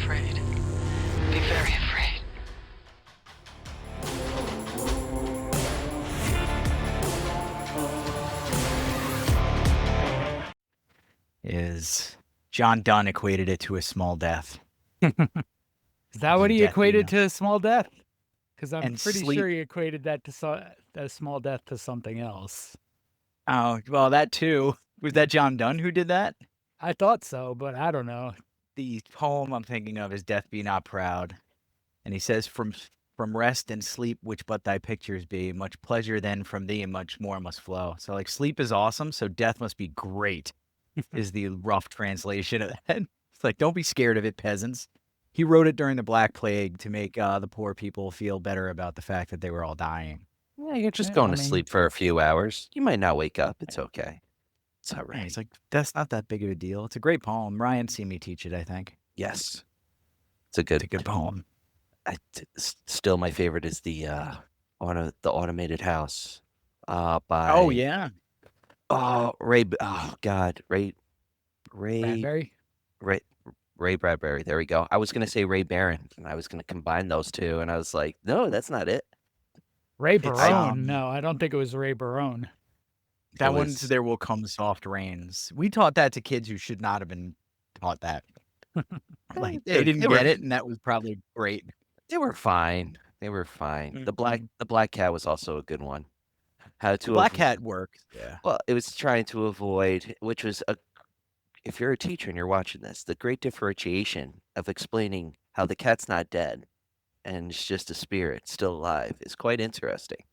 afraid. Be very afraid. Is John Donne equated it to a small death. Is that what he Death, equated to a small death? Because I'm And pretty sleep. sure he equated that to a small death to something else. Oh, well, that too. Was that John Donne who did that? I thought so, but I don't know. The poem I'm thinking of is Death Be Not Proud. And he says, from rest and sleep, which but thy pictures be, much pleasure then from thee and much more must flow. So like sleep is awesome, so death must be great, is the rough translation of that. It's like, don't be scared of it, peasants. He wrote it during the Black Plague to make the poor people feel better about the fact that they were all dying. Yeah, you're just Yeah, going I to mean- sleep for a few hours. You might not wake up. It's okay. It's all Yeah, right. he's like, that's not that big of a deal. It's a great poem. Ryan see me teach it, I think. Yes. It's a good poem. Still, my favorite is the automated house. By Oh yeah. Ray. Oh God, Ray Bradbury? Bradbury. There we go. I was gonna say Ray Barron, and I was gonna combine those two, and I was like, no, that's not it. Ray It's, Barone? No, I don't think it was Ray Barone. That It one's was- There Will Come Soft Rains. We taught that to kids who should not have been taught that. Like they didn't they were- get it, and that was probably great. They were fine. They were fine. The black cat was also a good one. How to Black avo- Cat works. Yeah. Well, it was trying to avoid, which was if you're a teacher and you're watching this, the great differentiation of explaining how the cat's not dead and it's just a spirit still alive is quite interesting.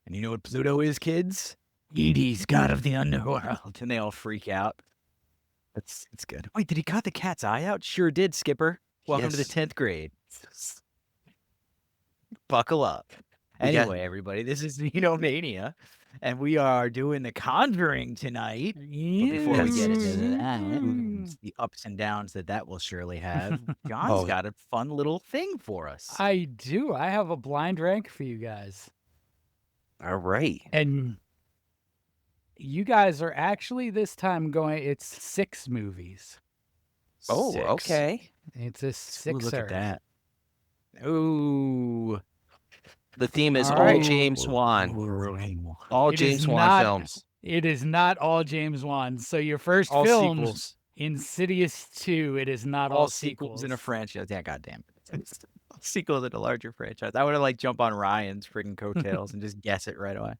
And you know what Pluto is, kids? Edie's god of the underworld. And they all freak out. It's good. Wait, did he cut the cat's eye out? Sure did, Skipper. Welcome to the Yes. 10th grade. Buckle up. We got- Anyway, everybody, this is Xenomania, and we are doing the Conjuring tonight. But before we get into that, the ups and downs that will surely have, John's Oh. got a fun little thing for us. I do. I have a blind rank for you guys. All right. And you guys are actually this time it's 6 movies. Oh, Six. okay. It's a Ooh, sixer. look at that. Ooh. The theme is All all right. James Wan. All It is James Wan not- films. It is not all James Wan. So your first All films, sequels. Insidious 2, it is not all, All sequels in a franchise. Yeah, goddamn it. Sequels in a larger franchise. I would have jump on Ryan's freaking coattails and just guess it right away.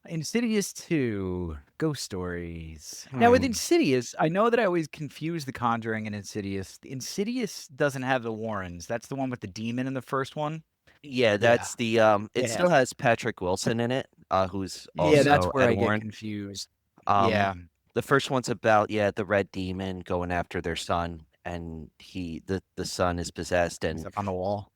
Insidious 2, Ghost Stories. Now with Insidious, I know that I always confuse The Conjuring and Insidious. Insidious doesn't have the Warrens. That's the one with the demon in the first one. Yeah, that's the it still has Patrick Wilson in it, who's also Yeah, that's where Ed I get Warren. confused. Yeah. The first one's about the red demon going after their son, and the son is possessed, It's and up on the wall.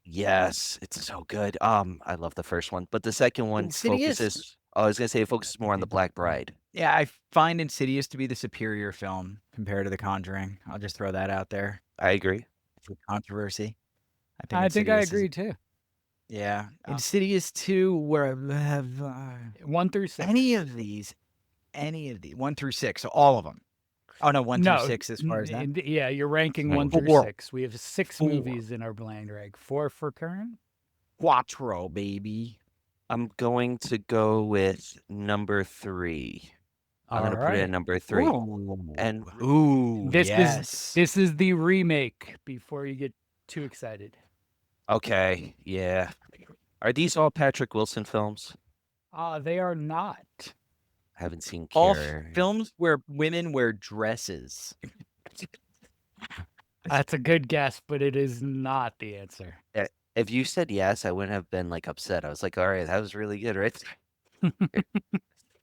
yes, it's so good. I love the first one, but the second one Insidious? focuses. I was gonna say it focuses more on the Black Bride. Yeah, I find Insidious to be the superior film compared to The Conjuring. I'll just throw that out there I agree. for controversy. I think I Insidious is- agree too. Yeah. Insidious 2, where have 1 through 6. any of these, 1 through 6, so all of them. Oh no, 1 through 6 as far as that. Yeah, you're ranking 1 Four. through 6. We have 6 Four. movies in our blind rank. 4 for Kearns. Quattro, baby. I'm going to go with number 3. I'm gonna put it at number 3. And Ooh, This yes. is the remake. Before you get too excited, okay, yeah. Are these all Patrick Wilson films? they are not. Haven't seen all Carrie. films where women wear dresses. That's a good guess, but it is not the answer. If you said yes, I wouldn't have been upset. I was like, all right, that was really good, right?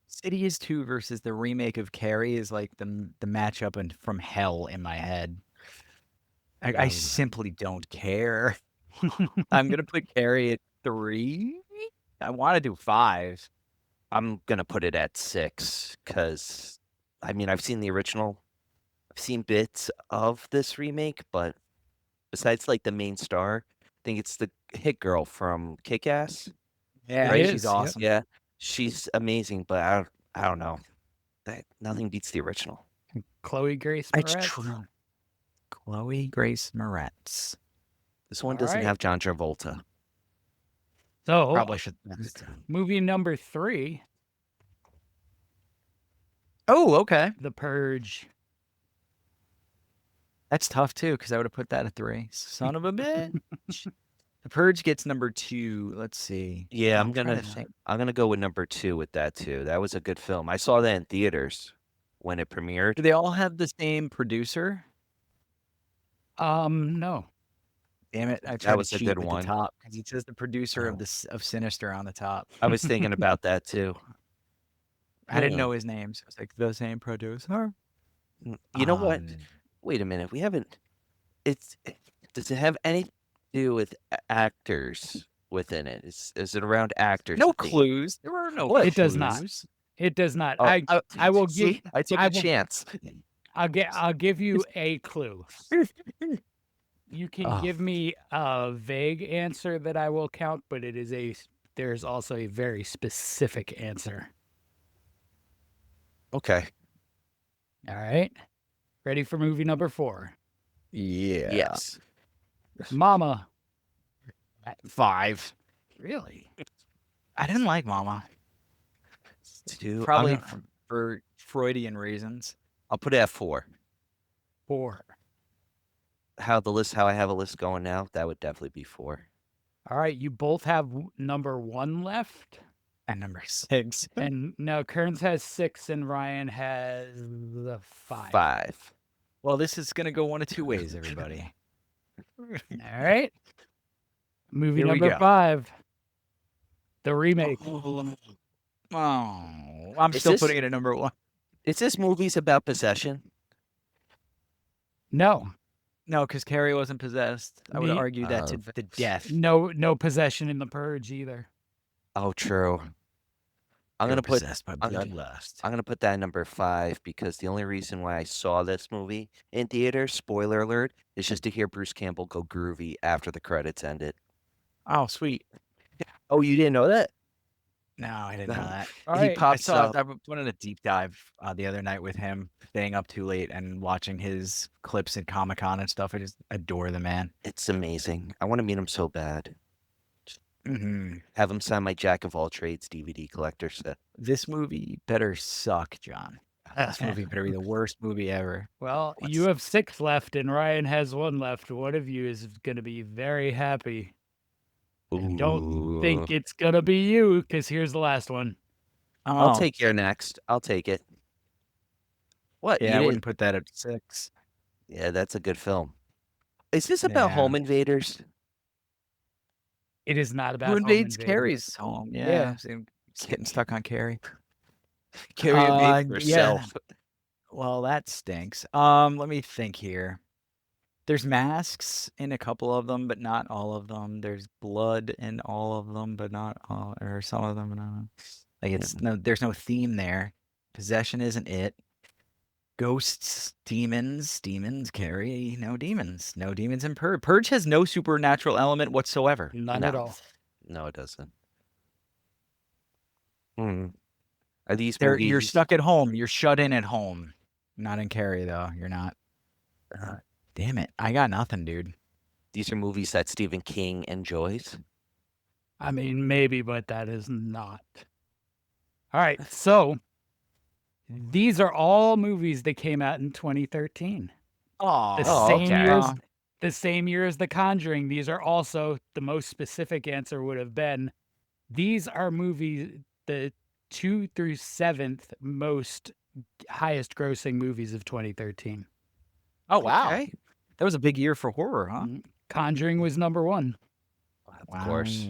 Insidious 2 versus the remake of Carrie is like the matchup from hell in my head. I simply don't care. I'm gonna put Carrie at 3. I want to do 5. I'm gonna put it at 6 because, I've seen the original. I've seen bits of this remake, but besides the main star, I think it's the hit girl from Kick-Ass. Yeah, It she's is, yep. awesome. Yeah, she's amazing, but I don't know. Nothing beats the original. Chloe Grace It's Moretz. true. Chloe Grace Moretz. This one All doesn't right. have John Travolta. So, Probably should. movie number 3, Oh, okay. The Purge. That's tough too, because I would have put that at 3. Son of a bitch. The Purge gets number 2. Let's see. Yeah, I'm trying to think. I'm gonna go with number 2 with that too. That was a good film. I saw that in theaters when it premiered. Do they all have the same producer? No. Damn it! I tried was to a cheat good with one. the top because it says the producer Oh. of Sinister on the top. I was thinking about that too. I didn't Hmm. know his name, so it's like the same producer. You know what? Um, Wait a minute. We haven't. Does it have anything to do with actors within it? Is it around actors? No that they- clues. There are no What? clues. It does not. It does not. Oh, I will see, give I took I a will- chance. I'll give you a clue. You can Oh. give me a vague answer that I will count, but there's also a very specific answer. Okay. All right. Ready for movie number 4. Yeah. Yes. Mama. 5. Really? I didn't like Mama. Two. Probably for Freudian reasons. I'll put it at 4. 4. How I have a list going now, that would definitely be 4. All right. You both have number 1 left. And number 6. And now Kearns has 6 and Ryan has the 5. 5. Well, this is gonna go one of 2 ways, everybody. All right. Movie Here we number go. 5. The remake. Oh, I'm Is still this- putting it at number 1. Is this movies about possession? No. No, because Carrie wasn't possessed. I would Me- argue that to the death. No possession in The Purge either. Oh, true. I'm You're gonna put possessed by I'm gonna- bloodlust. I'm gonna put that at number 5 because the only reason why I saw this movie in theaters, spoiler alert, is just to hear Bruce Campbell go groovy after the credits ended. Oh, sweet. Oh, you didn't know that? No, I didn't know No. that. All He right. pops up. I went on a deep dive the other night with him, staying up too late and watching his clips at Comic-Con and stuff. I just adore the man. It's amazing. I want to meet him so bad. Mm-hmm. Have him sign my Jack of all trades DVD collector set. This movie better suck, John. This movie better be the worst movie ever. Well, you have 6 left and Ryan has 1 left. One of you is going to be very happy. And don't think it's going to be you because here's the last one. I'll Oh, take your next. I'll take it. What? Yeah, You I didn't- wouldn't put that at 6. Yeah, that's a good film. Is this about Yeah. home invaders? It is not about Who home invades invading. Carrie's home? Yeah. Yeah, so he's getting stuck on Carrie. Carrie invades Yeah. herself. Well, that stinks. Let me think here. There's masks in a couple of them, but not all of them. There's blood in all of them, but not all, or some of them. No. Like there's no theme there. Possession isn't it. Ghosts, demons, Carrie, no demons in Purge. Purge has no supernatural element whatsoever. None No. at all. No, it doesn't. Are these You're movies? stuck at home. You're shut in at home. Not in Carrie though. You're not. Damn it! I got nothing, dude. These are movies that Stephen King enjoys. I mean, maybe, but that is not. All right. So these are all movies that came out in 2013. Oh, The same year as The Conjuring. These are also, the most specific answer would have been, these are movies, the 2 through 7th most highest grossing movies of 2013. Oh, wow. Okay. That was a big year for horror, huh? Conjuring was number 1. Of course.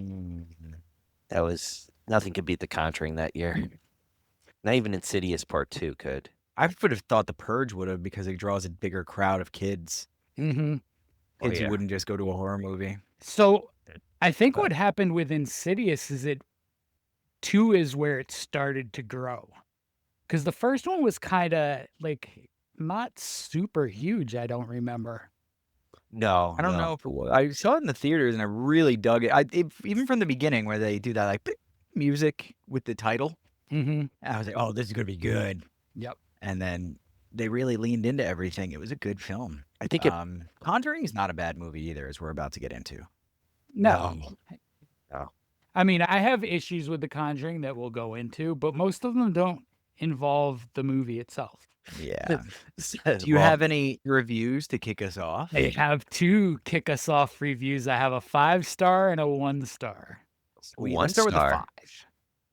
That was nothing could beat The Conjuring that year. Not even Insidious Part 2 could. I would have thought The Purge would have because it draws a bigger crowd of kids. Mm-hmm. Kids yeah. who wouldn't just go to a horror movie. So I think what happened with Insidious is 2 is where it started to grow. Because the first one was kind of like not super huge, I don't remember. No, I don't know if it was. I saw it in the theaters and I really dug it. Even from the beginning where they do that like music with the title. Mm-hmm. I was like, oh, this is going to be good. Yep. And then they really leaned into everything. It was a good film. I think it. Conjuring is not a bad movie either, as we're about to get into. No. No. I mean, I have issues with The Conjuring that we'll go into, but most of them don't involve the movie itself. Yeah. Do you have any reviews to kick us off? I have 2 kick us off reviews. I have a 5-star and a 1-star. Sweet. One Let's start with star. a 5.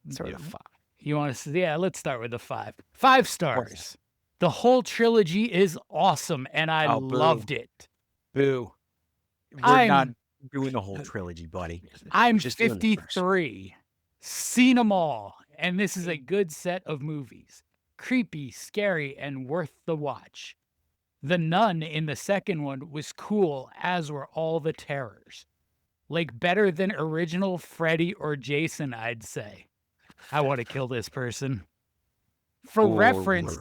Let's start with a 5. You want to see? Yeah, let's start with the 5. 5 stars. The whole trilogy is awesome, and I Oh, boo. loved it. Boo. We're I'm- not doing the whole trilogy, buddy. I'm Just doing the first. 53. Seen them all, and this is a good set of movies. Creepy, scary, and worth the watch. The nun in the second one was cool, as were all the terrors. Like better than original Freddy or Jason, I'd say. I want to kill this person. For reference,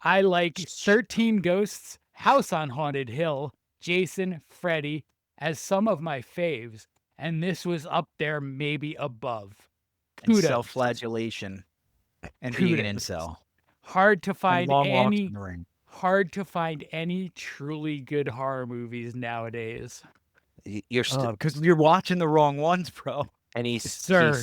I like 13 Ghosts, House on Haunted Hill, Jason, Freddy as some of my faves, and this was up there, maybe above. And Kudos. self-flagellation and being an Kudos. incel. Hard to And find long walks any in the ring. truly good horror movies nowadays. You're still, Because you're watching the wrong ones, bro. and Sir.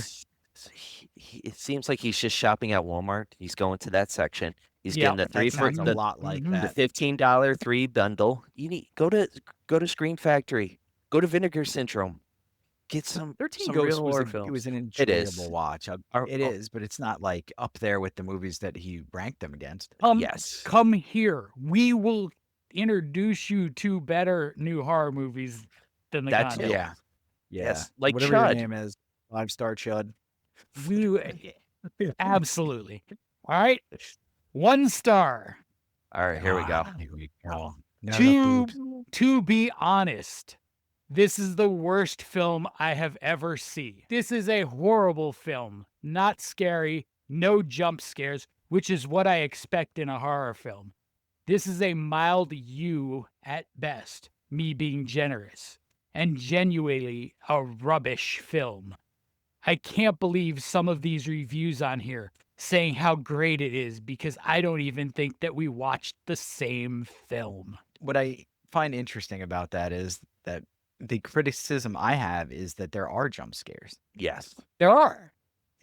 it seems like he's just shopping at Walmart. He's going to that section. He's Yeah, getting the 3 That for sounds a the, lot like Mhm. the that. $15 3 bundle. You need go to Screen Factory. Go to Vinegar Syndrome. Get some 13 some Ghosts real was, horror it films. was an It is. enjoyable watch. It is, but it's not like up there with the movies that he ranked them against. Yes. Come here. We will introduce you to better new horror movies than The That too. Conjuring. Yeah. Yes, like Whatever Chud. your name is. 5-star Chud. Absolutely. All right. 1 star. All right, here we go. Here we go. Not enough boobs. To be honest, this is the worst film I have ever seen. This is a horrible film. Not scary, no jump scares, which is what I expect in a horror film. This is a mild U at best, me being generous, and genuinely a rubbish film. I can't believe some of these reviews on here saying how great it is because I don't even think that we watched the same film. What I find interesting about that is that the criticism I have is that there are jump scares. Yes. There are.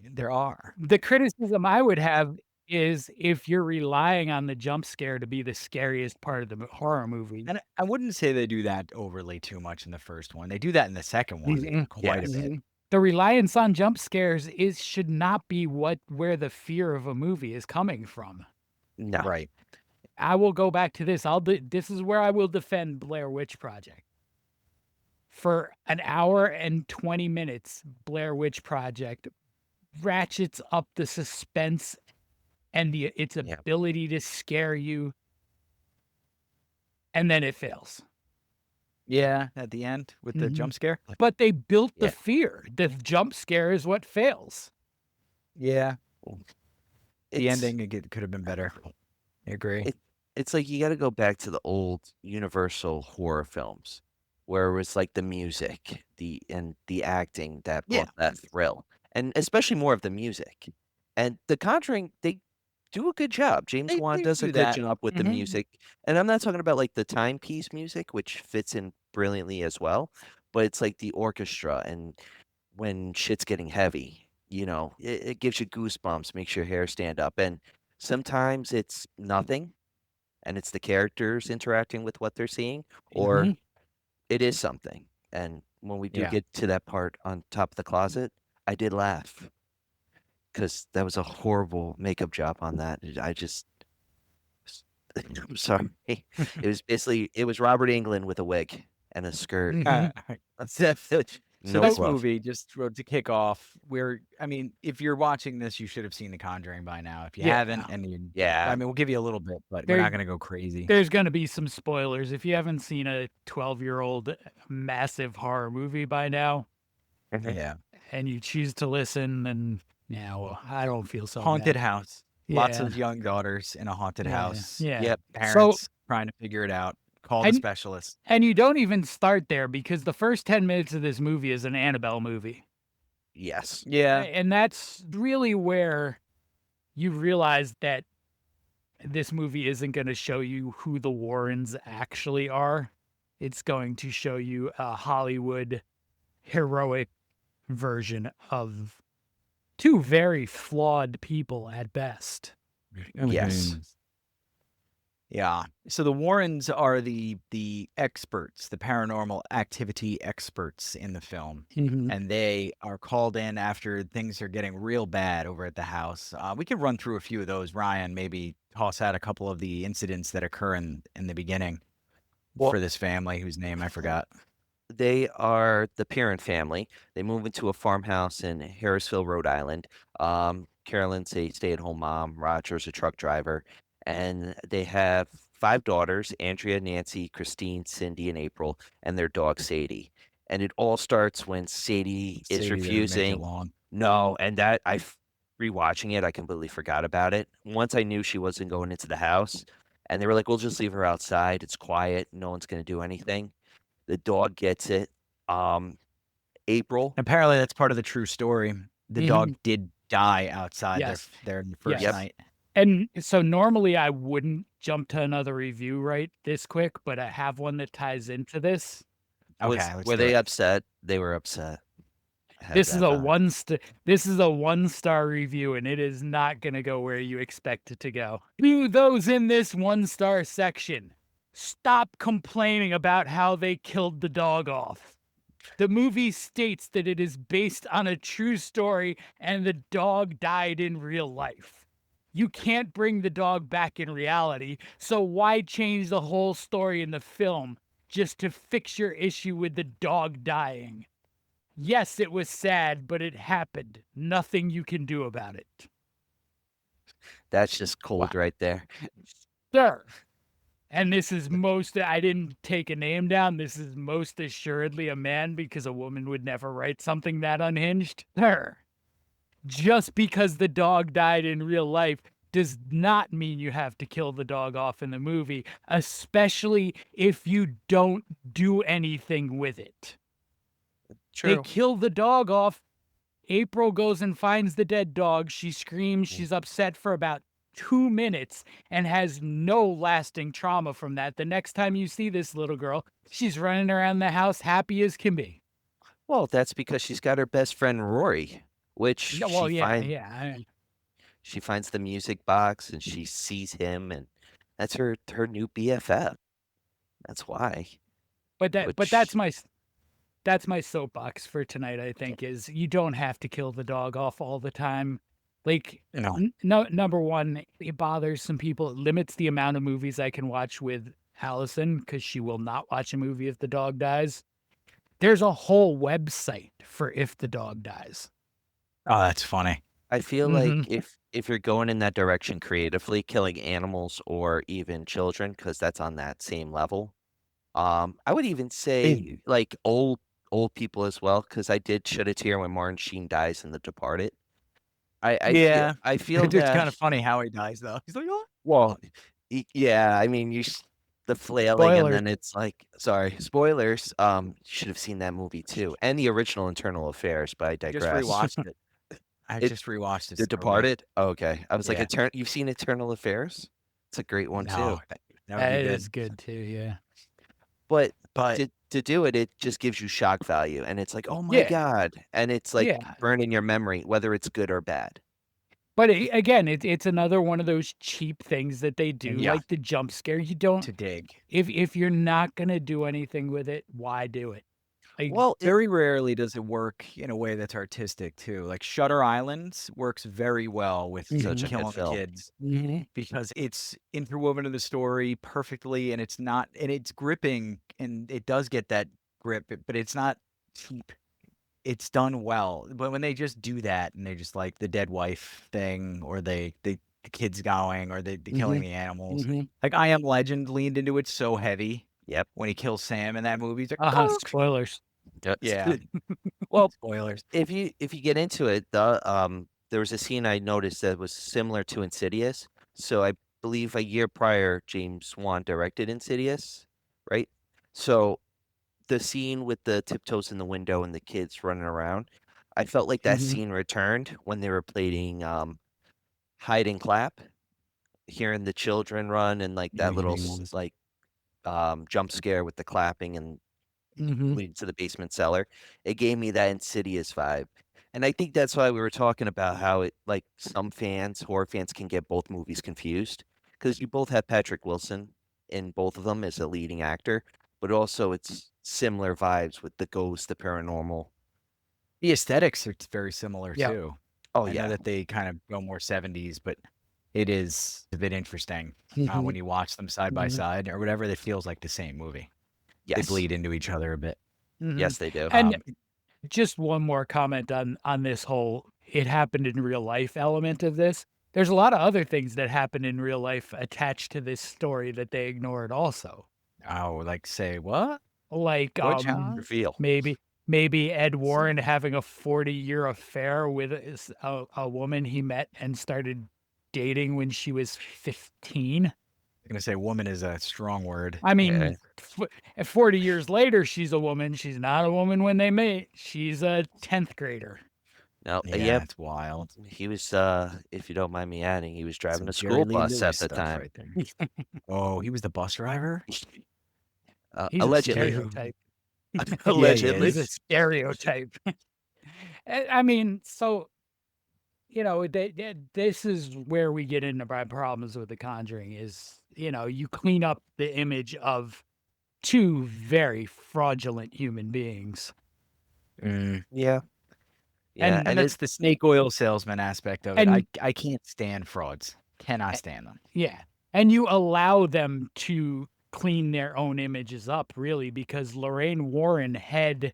There are. The criticism I would have is if you're relying on the jump scare to be the scariest part of the horror movie. And I wouldn't say they do that overly too much in the first one. They do that in the second one Mhm. quite Yes. a bit. The reliance on jump scares should not be where the fear of a movie is coming from. No. Right. I will go back to this. This is where I will defend Blair Witch Project. For an hour and 20 minutes, Blair Witch Project ratchets up the suspense and its Yeah. ability to scare you, and then it fails. Yeah, at the end with the Mhm. jump scare. But they built the Yeah. fear. The jump scare is what fails. Yeah. The It's- ending could have been better. I agree. It's like you got to go back to the old Universal horror films, where it was like the music, the acting that brought that thrill, and especially more of the music. And The Conjuring, they do a good job. James They Wan does a do good that. job with the Mhm. music, and I'm not talking about like the timepiece music, which fits in brilliantly as well, but it's like the orchestra and when shit's getting heavy, it gives you goosebumps, makes your hair stand up, and sometimes it's nothing and it's the characters interacting with what they're seeing, or Mhm. it is something. And when we do Yeah. get to that part on top of the closet, I did laugh because that was a horrible makeup job on that. I'm sorry. It was Robert Englund with a wig and a skirt. Mhm. So No this glove. movie, just to kick off, if you're watching this, you should have seen The Conjuring by now. If you Yeah. haven't, Yeah. I mean, we'll give you a little bit, but There- we're not going to go crazy. There's going to be some spoilers. If you haven't seen a 12-year-old massive horror movie by now Yeah. and you choose to listen, then well, I don't feel so Haunted bad. house. Lots Yeah. of young daughters in a haunted house. Yeah. Yep. Parents trying to figure it out. Call the And- specialist. And you don't even start there because the first 10 minutes of this movie is an Annabelle movie. Yes. Yeah. And that's really where you realize that this movie isn't going to show you who the Warrens actually are. It's going to show you a Hollywood heroic version of two very flawed people at best. Yes. Yeah. So the Warrens are the experts, the paranormal activity experts in the film. And they are called in after things are getting real bad over at the house. We can run through a few of those. Ryan, maybe toss out a couple of the incidents that occur in the beginning for this family whose name I forgot. They are the parent family. They move into a farmhouse in Harrisville, Rhode Island. Carolyn's a stay-at-home mom. Roger's a truck driver. And they have 5 daughters, Andrea, Nancy, Christine, Cindy, and April, and their dog, Sadie. And it all starts when Sadie is Sadie didn't make it refusing. long. No, and that rewatching it, I completely forgot about it. Once I knew she wasn't going into the house, and they were like, we'll just leave her outside. It's quiet. No one's going to do anything. The dog gets it. April. Apparently, that's part of the true story. The dog did die outside Yes. their first Yes. night. And so normally I wouldn't jump to another review right this quick, but I have one that ties into this. Okay, let's Were do they it. upset? They were upset. This is a 1-star review, and it is not going to go where you expect it to go. To those in this 1-star section, stop complaining about how they killed the dog off. The movie states that it is based on a true story and the dog died in real life. You can't bring the dog back in reality, so why change the whole story in the film just to fix your issue with the dog dying? Yes, it was sad, but it happened. Nothing you can do about it. That's just cold right there. Sir. And this is I didn't take a name down. This is most assuredly a man, because a woman would never write something that unhinged. Sir. Just because the dog died in real life does not mean you have to kill the dog off in the movie, especially if you don't do anything with it. True. They kill the dog off. April goes and finds the dead dog. She screams. She's upset for about 2 minutes and has no lasting trauma from that. The next time you see this little girl, she's running around the house happy as can be. Well, that's because she's got her best friend Rory, which she finds the music box and she sees him, and that's her new BFF. That's why. But that's my soapbox for tonight, I think, is you don't have to kill the dog off all the time. Like, number one, it bothers some people. It limits the amount of movies I can watch with Allison, because she will not watch a movie if the dog dies. There's a whole website for if the dog dies. Oh, that's funny. I feel like if you're going in that direction creatively, killing animals or even children, because that's on that same level. I would even say like old people as well, because I did shed a tear when Martin Sheen dies in The Departed. I feel it's that kind of funny how he dies, though. He's like, oh. Well, yeah, I mean, the flailing, Spoilers. and then it's like, sorry, spoilers. You should have seen that movie too, and the original Internal Affairs. But I digress. Just rewatched it. I just rewatched it. The Departed. Oh, okay, I was Yeah. like, you've seen Eternal Affairs? It's a great one No, too. That is good too, yeah. But But to do it, it just gives you shock value, and it's like, oh my god, and it's like burning your memory, whether it's good or bad. But again, it's another one of those cheap things that they do, like the jump scare. You don't to dig. If you're not gonna do anything with it, why do it? Like, Well, very rarely does it work in a way that's artistic too. Like Shutter Islands works very well with Such a good killing film. kids because it's interwoven in the story perfectly, and it's gripping, and it does get that grip, but it's not cheap. It's done well. But when they just do that and they just like the dead wife thing, or the kids going, or the killing the animals, like I Am Legend leaned into it so heavy. Yep. When he kills Sam in that movie, he's like, spoilers. yeah. Well, Spoilers. if you get into it, there was a scene I noticed that was similar to Insidious. So I believe a year prior, James Wan directed Insidious, right? So the scene with the tiptoes in the window and the kids running around, I felt like that scene returned when they were playing hide and clap. hearing the children run and like that little jump scare with the clapping and leading to the basement cellar. It gave me that Insidious vibe. And I think that's why we were talking about how it like some fans, horror fans, can get both movies confused because you both have Patrick Wilson in both of them as a leading actor, but also it's similar vibes with the ghost, the paranormal. The aesthetics are very similar Yeah. too. Oh I know yeah, that they kind of go more 70s, but it is a bit interesting when you watch them side by side or whatever. It feels like the same movie. They yes, bleed into each other a bit. yes, they do. And just one more comment on this whole it happened in real life element of this. There's a lot of other things that happen in real life attached to this story that they ignored also. Oh, like say what? Like What, John? Reveal. maybe Ed Warren having a 40-year affair with a woman he met and started dating when she was 15. I'm gonna say woman is a strong word. I mean, 40 years later, she's a woman. She's not a woman when they met. She's a 10th grader. No, Yeah, it's wild. he was. If you don't mind me adding, he was driving Some a Jerry school Lee bus at Lewis the stuff time. right there. Oh, he was the bus driver? He's Allegedly. a stereotype. Allegedly. He's a stereotype. I mean, so this is where we get into my problems with The Conjuring. Is you clean up the image of two very fraudulent human beings. Yeah. Yeah, And that's the snake oil salesman aspect of it. and- I can't stand frauds. Cannot stand them. Yeah. And you allow them to clean their own images up, really, because Lorraine Warren had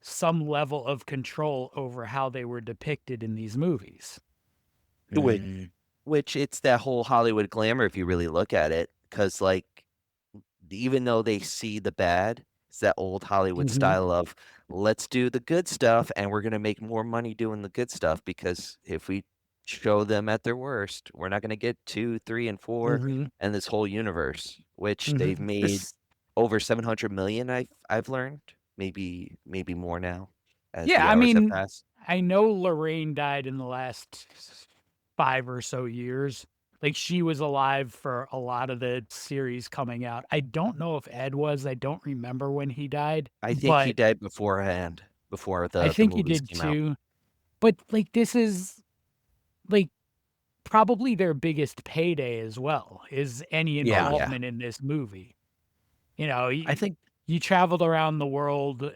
some level of control over how they were depicted in these movies. which it's that whole Hollywood glamour if you really look at it, because like even though they see the bad, it's that old Hollywood style of let's do the good stuff and we're gonna make more money doing the good stuff because if we show them at their worst, we're not gonna get 2, 3, and 4 and this whole universe, which they've made This- over 700 million. I've learned maybe more now. As Yeah, the I hours have mean, passed. I know Lorraine died in the last 5 or so years. Like she was alive for a lot of the series coming out. I don't know if Ed was. I don't remember when he died. I think he but died beforehand, before the I think he movies did came out. too. But like this is like probably their biggest payday as well. Is any Yeah. involvement in this movie? I think you traveled around the world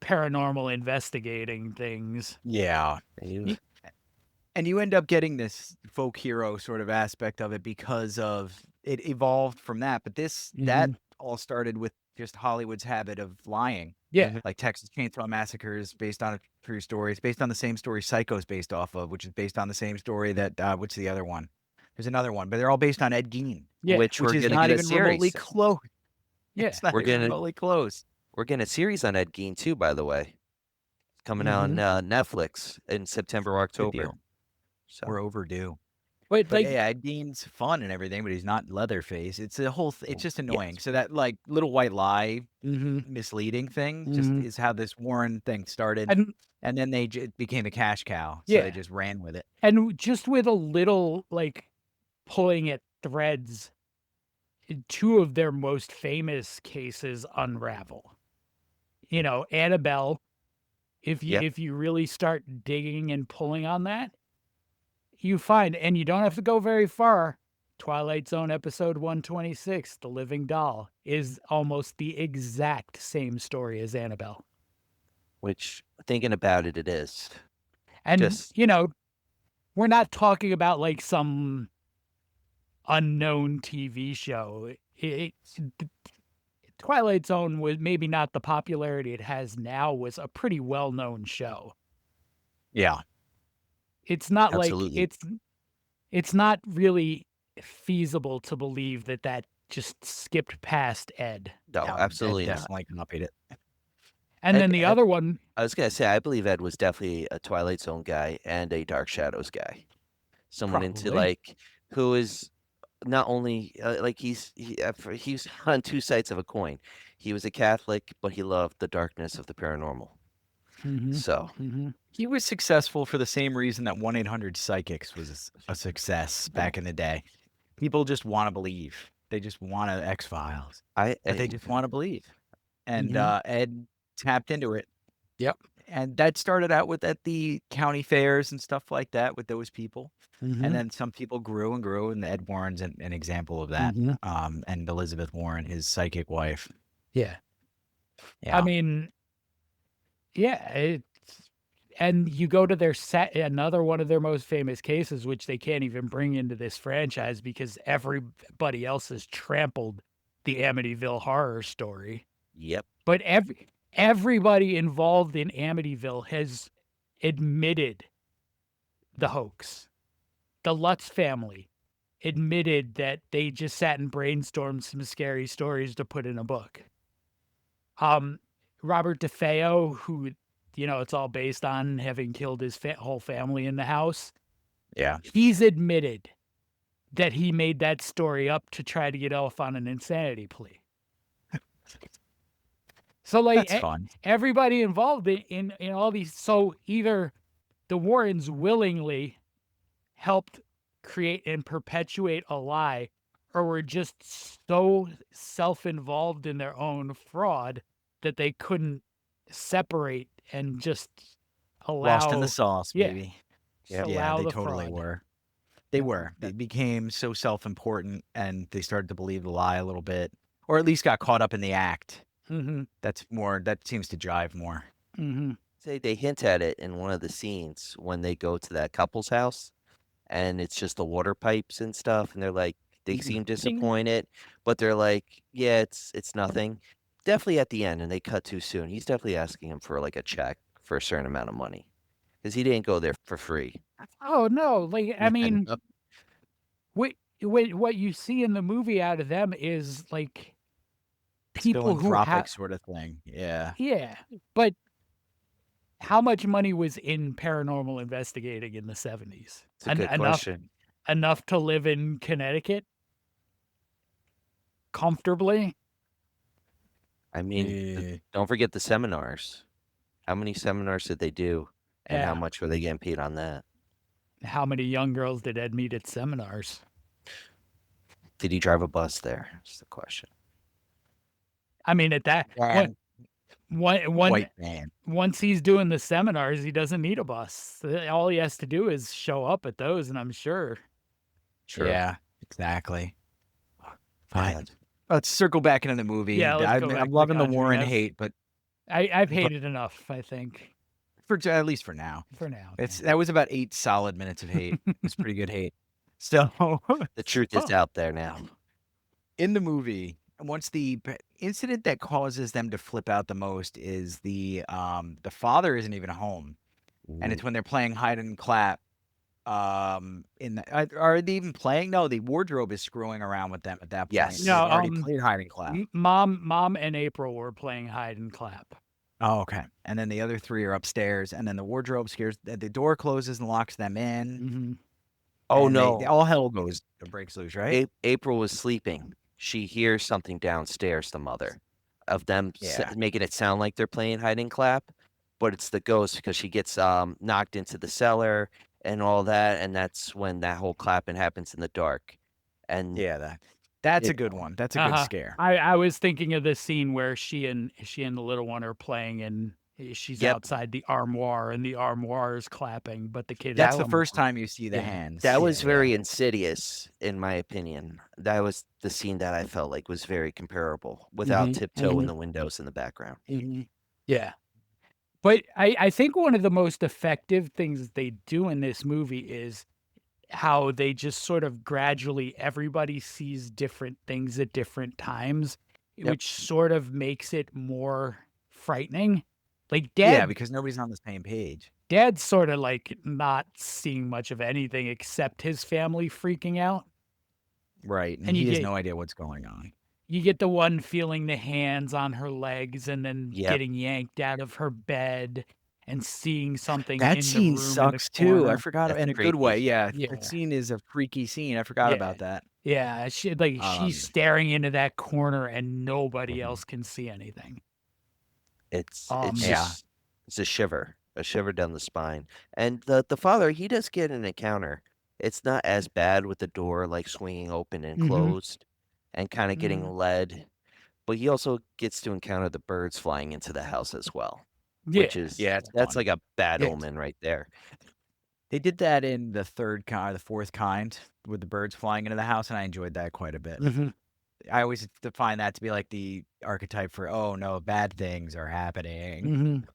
paranormal investigating things. yeah. And you end up getting this folk hero sort of aspect of it because of it evolved from that. But that all started with just Hollywood's habit of lying. Yeah. Like Texas Chainsaw Massacre is based on a true story. It's based on the same story Psycho's based off of, which is based on the same story that what's the other one? There's another one, but they're all based on Ed Gein, Yeah. Which we're is gonna not get a even remotely series. close. Yeah. It's not We're even gonna- remotely close. We're getting a series on Ed Gein too, by the way. It's coming out on Netflix in September or Good October. deal. So We're overdue. But But like yeah, Ed Gein's fun and everything, but he's not Leatherface. It's a whole. It's just annoying. So that like little white lie, misleading thing, just is how this Warren thing started, and then it became a cash cow. So they just ran with it. And just with a little like pulling at threads, 2 of their most famous cases unravel. Annabelle, if you really start digging and pulling on that, you find, and you don't have to go very far, Twilight Zone episode 126, The Living Doll, is almost the exact same story as Annabelle. which thinking about it, it is. And, Just- we're not talking about like some unknown TV show. Twilight Zone was maybe not the popularity it has now, was a pretty well-known show. Yeah. It's not Absolutely. like it's not really feasible to believe that just skipped past Ed. No, absolutely not. Definitely copied it. And then the Ed- other one, I was gonna say, I believe Ed was definitely a Twilight Zone guy and a Dark Shadows guy. Someone into Probably. like who is not only like he's on 2 sides of a coin. He was a Catholic, but he loved the darkness of the paranormal. Mhm. So Mhm. He was successful for the same reason that 1-800-Psychics was a success back in the day. People just want to believe. They just want to X-Files, but they just want to believe. And Ed tapped into it. Yep. And that started out with at the county fairs and stuff like that with those people. And then some people grew and grew, and Ed Warren's an example of that. And Elizabeth Warren, his psychic wife. Yeah. Yeah. I mean, yeah, and you go to their set, another one of their most famous cases, which they can't even bring into this franchise because everybody else has trampled the Amityville horror story. yep. But everybody involved in Amityville has admitted the hoax. The Lutz family admitted that they just sat and brainstormed some scary stories to put in a book. Robert DeFeo, who, it's all based on having killed his whole family in the house. Yeah. He's admitted that he made that story up to try to get off on an insanity plea. So, like, That's fun. everybody involved in all these. So either the Warrens willingly helped create and perpetuate a lie, or were just so self-involved in their own fraud that they couldn't separate and just allow. Lost in the sauce, Yeah. baby. just Yeah, allow they the totally fraud. were. They were. They became so self-important, and they started to believe the lie a little bit, or at least got caught up in the act. Mm-hmm. That seems to jive more. Mm-hmm. Say they hint at it in one of the scenes when they go to that couple's house, and it's just the water pipes and stuff, and they're like, they seem disappointed, but they're like, yeah, it's nothing. Definitely at the end, and they cut too soon. He's definitely asking him for like a check for a certain amount of money because he didn't go there for free. Oh no! Like, I mean, Yep. what you see in the movie out of them is like people who Philanthropic have, sort of thing. Yeah. yeah, but how much money was in paranormal investigating in the 70s? It's a good question. Enough to live in Connecticut comfortably? I mean, don't forget the seminars. How many seminars did they do, and how Yeah. much were they getting paid on that? How many young girls did Ed meet at seminars? Did he drive a bus there? That's the question. I mean, at that Man. White man. once he's doing the seminars, he doesn't need a bus. All he has to do is show up at those, and I'm sure. True. Yeah, exactly. Yeah. Fine. Let's circle back into the movie. Yeah, let's go back to I'm The loving the Conjuring. Warren I've- hate, but I've hated enough, I think, at least for now. for now. That was about 8 solid minutes of hate. It's pretty good hate. So The truth is out there now. in the movie, once the incident that causes them to flip out the most is the father isn't even home, and it's when they're playing hide and clap. Are they even playing? No, the wardrobe is screwing around with them at that point. Yes. They've No, already played hide and clap. Mom and April were playing hide and clap. Oh, okay. And then the other 3 are upstairs, and then the wardrobe the door closes and locks them in. Mm-hmm. Oh and no! all hell breaks loose, right? April was sleeping. She hears something downstairs. The mother of them Yeah. making it sound like they're playing hide and clap, but it's the ghost because she gets knocked into the cellar and all that, and that's when that whole clapping happens in the dark. And Yeah, that's a good one. That's a good scare. I was thinking of this scene where she and the little one are playing, and she's Yep. outside the armoire, and the armoire is clapping, but the kid. That's is the first home. time you see the Yeah. hands. that was Yeah. very insidious, in my opinion. That was the scene that I felt like was very comparable, without tiptoe in the windows in the background. Yeah. But I think one of the most effective things they do in this movie is how they just sort of gradually, everybody sees different things at different times, which sort of makes it more frightening. Like Yeah, because nobody's on the same page. Dad's sort of like not seeing much of anything except his family freaking out. Right. And And he you has get- no idea what's going on. You get the one feeling the hands on her legs and then Yep. getting yanked out of her bed and seeing something in That the scene room in the sucks too. I corner. forgot That's in a good way. creepy. Yeah, Yeah. that scene is a freaky scene. I forgot Yeah. about that. Yeah, she's Um, staring into that corner and nobody Mhm. else can see anything. It's Yeah. just It's a shiver down the spine. And the father, he does get an encounter. It's not as bad with the door like swinging open and closed and kind of getting led, but he also gets to encounter the birds flying into the house as well, which Yeah. is Yeah, it's that's fun. like a bad Yeah. omen right there. They did that in the fourth kind, with the birds flying into the house, and I enjoyed that quite a bit. I always define that to be like the archetype for, oh no, bad things are happening.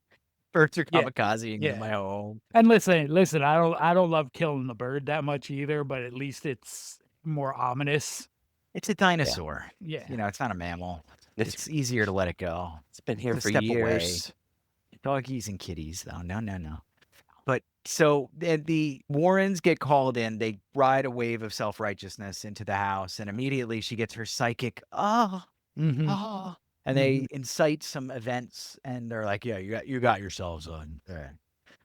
Birds are Yeah. kamikazing Yeah. in my home. And listen, I don't love killing the bird that much either, but at least it's more ominous. It's a dinosaur. Yeah. You know, it's not a mammal. It's It's easier to let it go. it's been here To for step away. years. Doggies and kitties, though. No. But so the Warrens get called in. They ride a wave of self-righteousness into the house, and immediately she gets her psychic, and they incite some events, and they're like, yeah, you got yourselves on.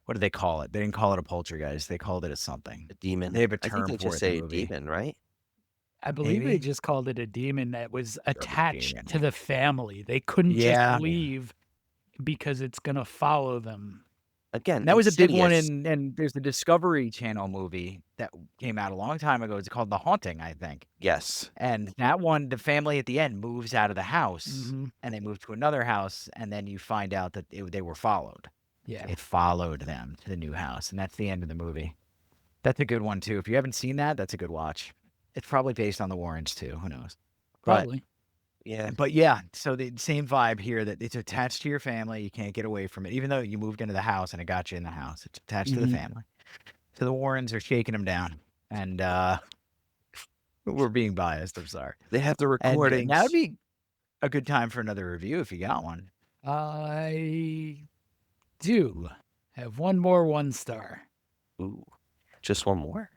What do they call it? They didn't call it a poltergeist. They called it a something. A demon. They have a I think term they for just it in say the movie. demon, right? I believe they Maybe? just called it a demon that was attached demon. to the family. They couldn't Yeah. just leave because it's gonna follow them. Again, And that was a big one insidious. and there's the Discovery Channel movie that came out a long time ago. It's called The Haunting, I think. Yes. And that one, the family at the end moves out of the house and they move to another house, and then you find out that they were followed. Yeah. It followed them to the new house, and that's the end of the movie. That's a good one too. If you haven't seen that, that's a good watch. It's probably based on the Warrens too. Who knows? Probably. Yeah. But yeah, so the same vibe here, that it's attached to your family. You can't get away from it, even though you moved into the house and it got you in the house. It's attached to the family. So the Warrens are shaking them down, and we're being biased. I'm sorry. They have the And recordings. that would be a good time for another review if you got one. I do have one more 1-star. Ooh, just one more.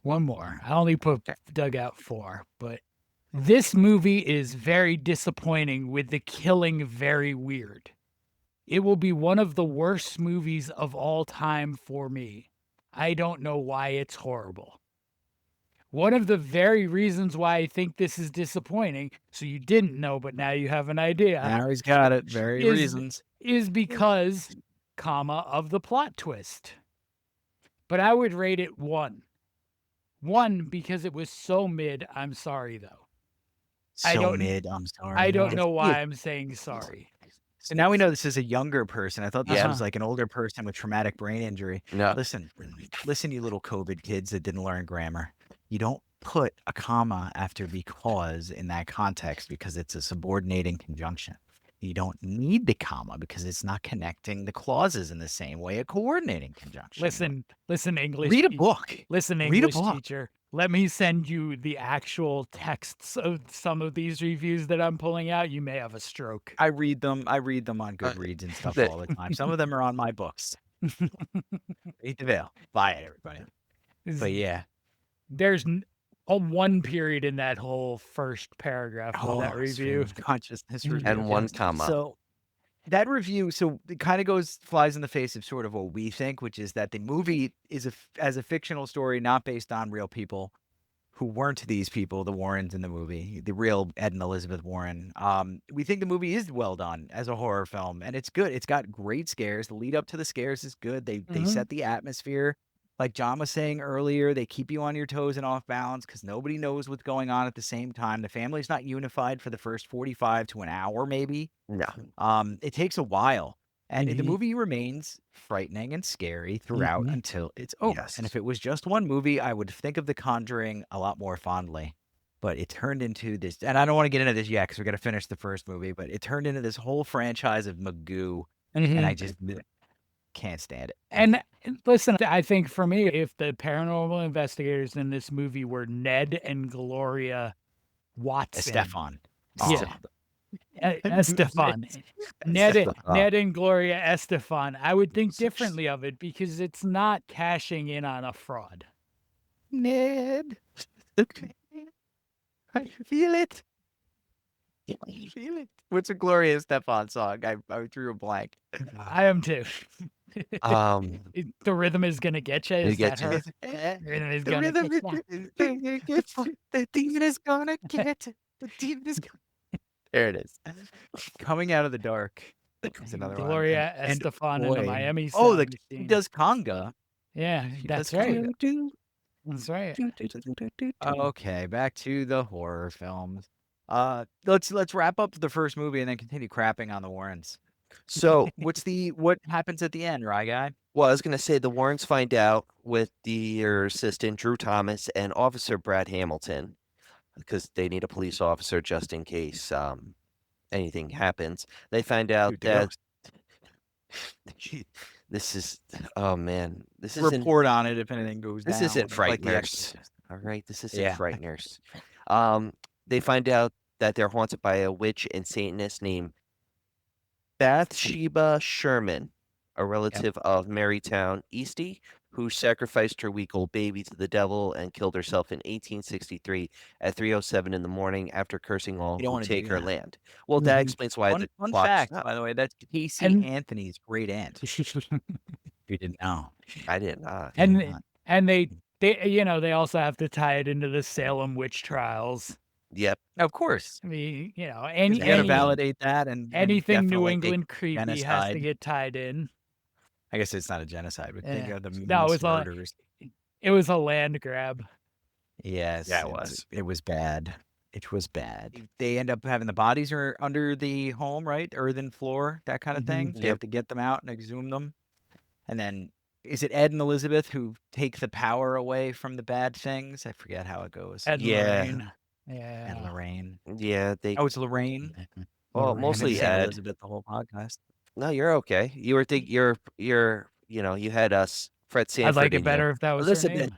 One more. I only put dug out 4, but this movie is very disappointing with the killing very weird. It will be one of the worst movies of all time for me. I don't know why it's horrible. One of the very reasons why I think this is disappointing, so you didn't know, but now you have an idea, Harry's got it. Very reasons. is because, of the plot twist. But I would rate it 1. 1 because it was so mid. I'm sorry though. So mid. I'm sorry. I don't know why Yeah. I'm saying sorry. So now we know this is a younger person. I thought this Yeah. was like an older person with traumatic brain injury. No. Listen, you little COVID kids that didn't learn grammar. You don't put a comma after because in that context because it's a subordinating conjunction. You don't need the comma because it's not connecting the clauses in the same way a coordinating conjunction. Listen, English. Read a book. Listen, Read a English book. teacher. Let me send you the actual texts of some of these reviews that I'm pulling out. You may have a stroke. I read them on Goodreads and stuff all the time. Some of them are on my books. Read the veil. Buy it, everybody. But yeah. There's one period in that whole first paragraph of that review. Consciousness review. And one comma. So that review, it kind of flies in the face of sort of what we think, which is that the movie is as a fictional story, not based on real people who weren't these people, the Warrens in the movie, the real Ed and Elizabeth Warren. We think the movie is well done as a horror film, and it's good. It's got great scares. The lead up to the scares is good. They set the atmosphere. Like John was saying earlier, they keep you on your toes and off balance because nobody knows what's going on at the same time. The family's not unified for the first 45 to an hour, maybe. No. It takes a while. And the movie remains frightening and scary throughout until it's over. Yes. And if it was just one movie, I would think of The Conjuring a lot more fondly. But it turned into this, and I don't want to get into this yet because we're going to finish the first movie, but it turned into this whole franchise of Magoo, and I just can't stand it. And listen, I think for me, if the paranormal investigators in this movie were Ned and Gloria Watson. Estefan. Yeah. Estefan. Ned and Gloria Estefan. I would think differently of it because it's not cashing in on a fraud. Ned. I feel it. I feel it. What's a Gloria Estefan song? I drew a blank. I am too. The rhythm is gonna get you. Is that her? The rhythm is gonna get you. The demon is gonna get. The demon is. There it is. Coming out of the dark Is another one. Gloria And Estefan in the boy, Miami oh, Sound she Machine. does conga. Yeah, She that's does right. conga. That's right. Okay, back to the horror films. Let's wrap up the first movie and then continue crapping on the Warrens. So, What happens at the end, Rye Guy? well, I was going to say the Warrens find out with their assistant, Drew Thomas, and Officer Brad Hamilton, because they need a police officer just in case anything happens. They find out Shoot the that ghost. this is, oh man, this isn't Report on it if anything goes down. this isn't like The Frighteners. Exorcist. All right, this isn't Yeah. Frighteners. They find out that they're haunted by a witch and Satanist named Bathsheba Sherman, a relative of Marytown Eastie, who sacrificed her week-old baby to the devil and killed herself in 1863 at 3:07 in the morning after cursing all You don't who wanna take do her that. land. Well, that Mhm. explains why the Fun clock fact, stopped. by the way, that's Casey And- Anthony's great aunt. You didn't know. I did not. You did And not. and they also have to tie it into the Salem witch trials. Yep. Of course. I mean, 'Cause any they gotta any- validate that and anything New definitely make England creepy has to genocide. get tied in. I guess it's not a genocide, but think Yeah. of the No, mass it's all- murders. It was a land grab. Yes, Yeah, it was. It was bad. It was bad. They end up having the bodies are under the home, right? Earthen floor, that kind of thing. They have to get them out and exhume them. And then is it Ed and Elizabeth who take the power away from the bad things? I forget how it goes. Ed and Yeah. Lorraine. Ed Yeah. Lorraine. Yeah, they Oh, it's Lorraine. well, Lorraine. I've been mostly saying Ed. Elizabeth the whole podcast. No, you're okay. You were you had us Fred Sanford I'd like in it you. better if that was Elizabeth. her name.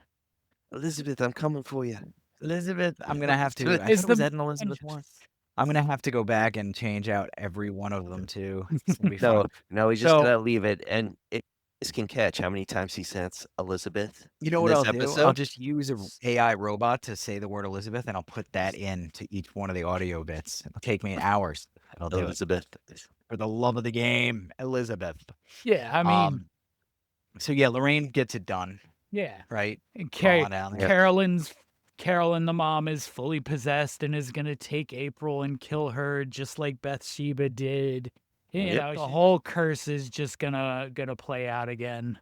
Elizabeth, I'm coming for you. Elizabeth, I'm gonna have to. Good. I Is thought it was the- Ed and Elizabeth once. I'm gonna have to go back and change out every one of them too. It's gonna be No, fun. no, we just So- gotta leave it, and this can catch how many times he says Elizabeth. You know in what this I'll do? I'll episode? just use a AI robot to say the word Elizabeth, and I'll put that into each one of the audio bits. It'll take me hours. I'll do it Elizabeth. for the love of the game, Elizabeth. Yeah, I mean, So yeah, Lorraine gets it done, yeah. right? And Crawling down there. Carolyn, the mom, is fully possessed and is gonna take April and kill her, just like Bathsheba did. You Yep. know, the whole curse is just gonna play out again.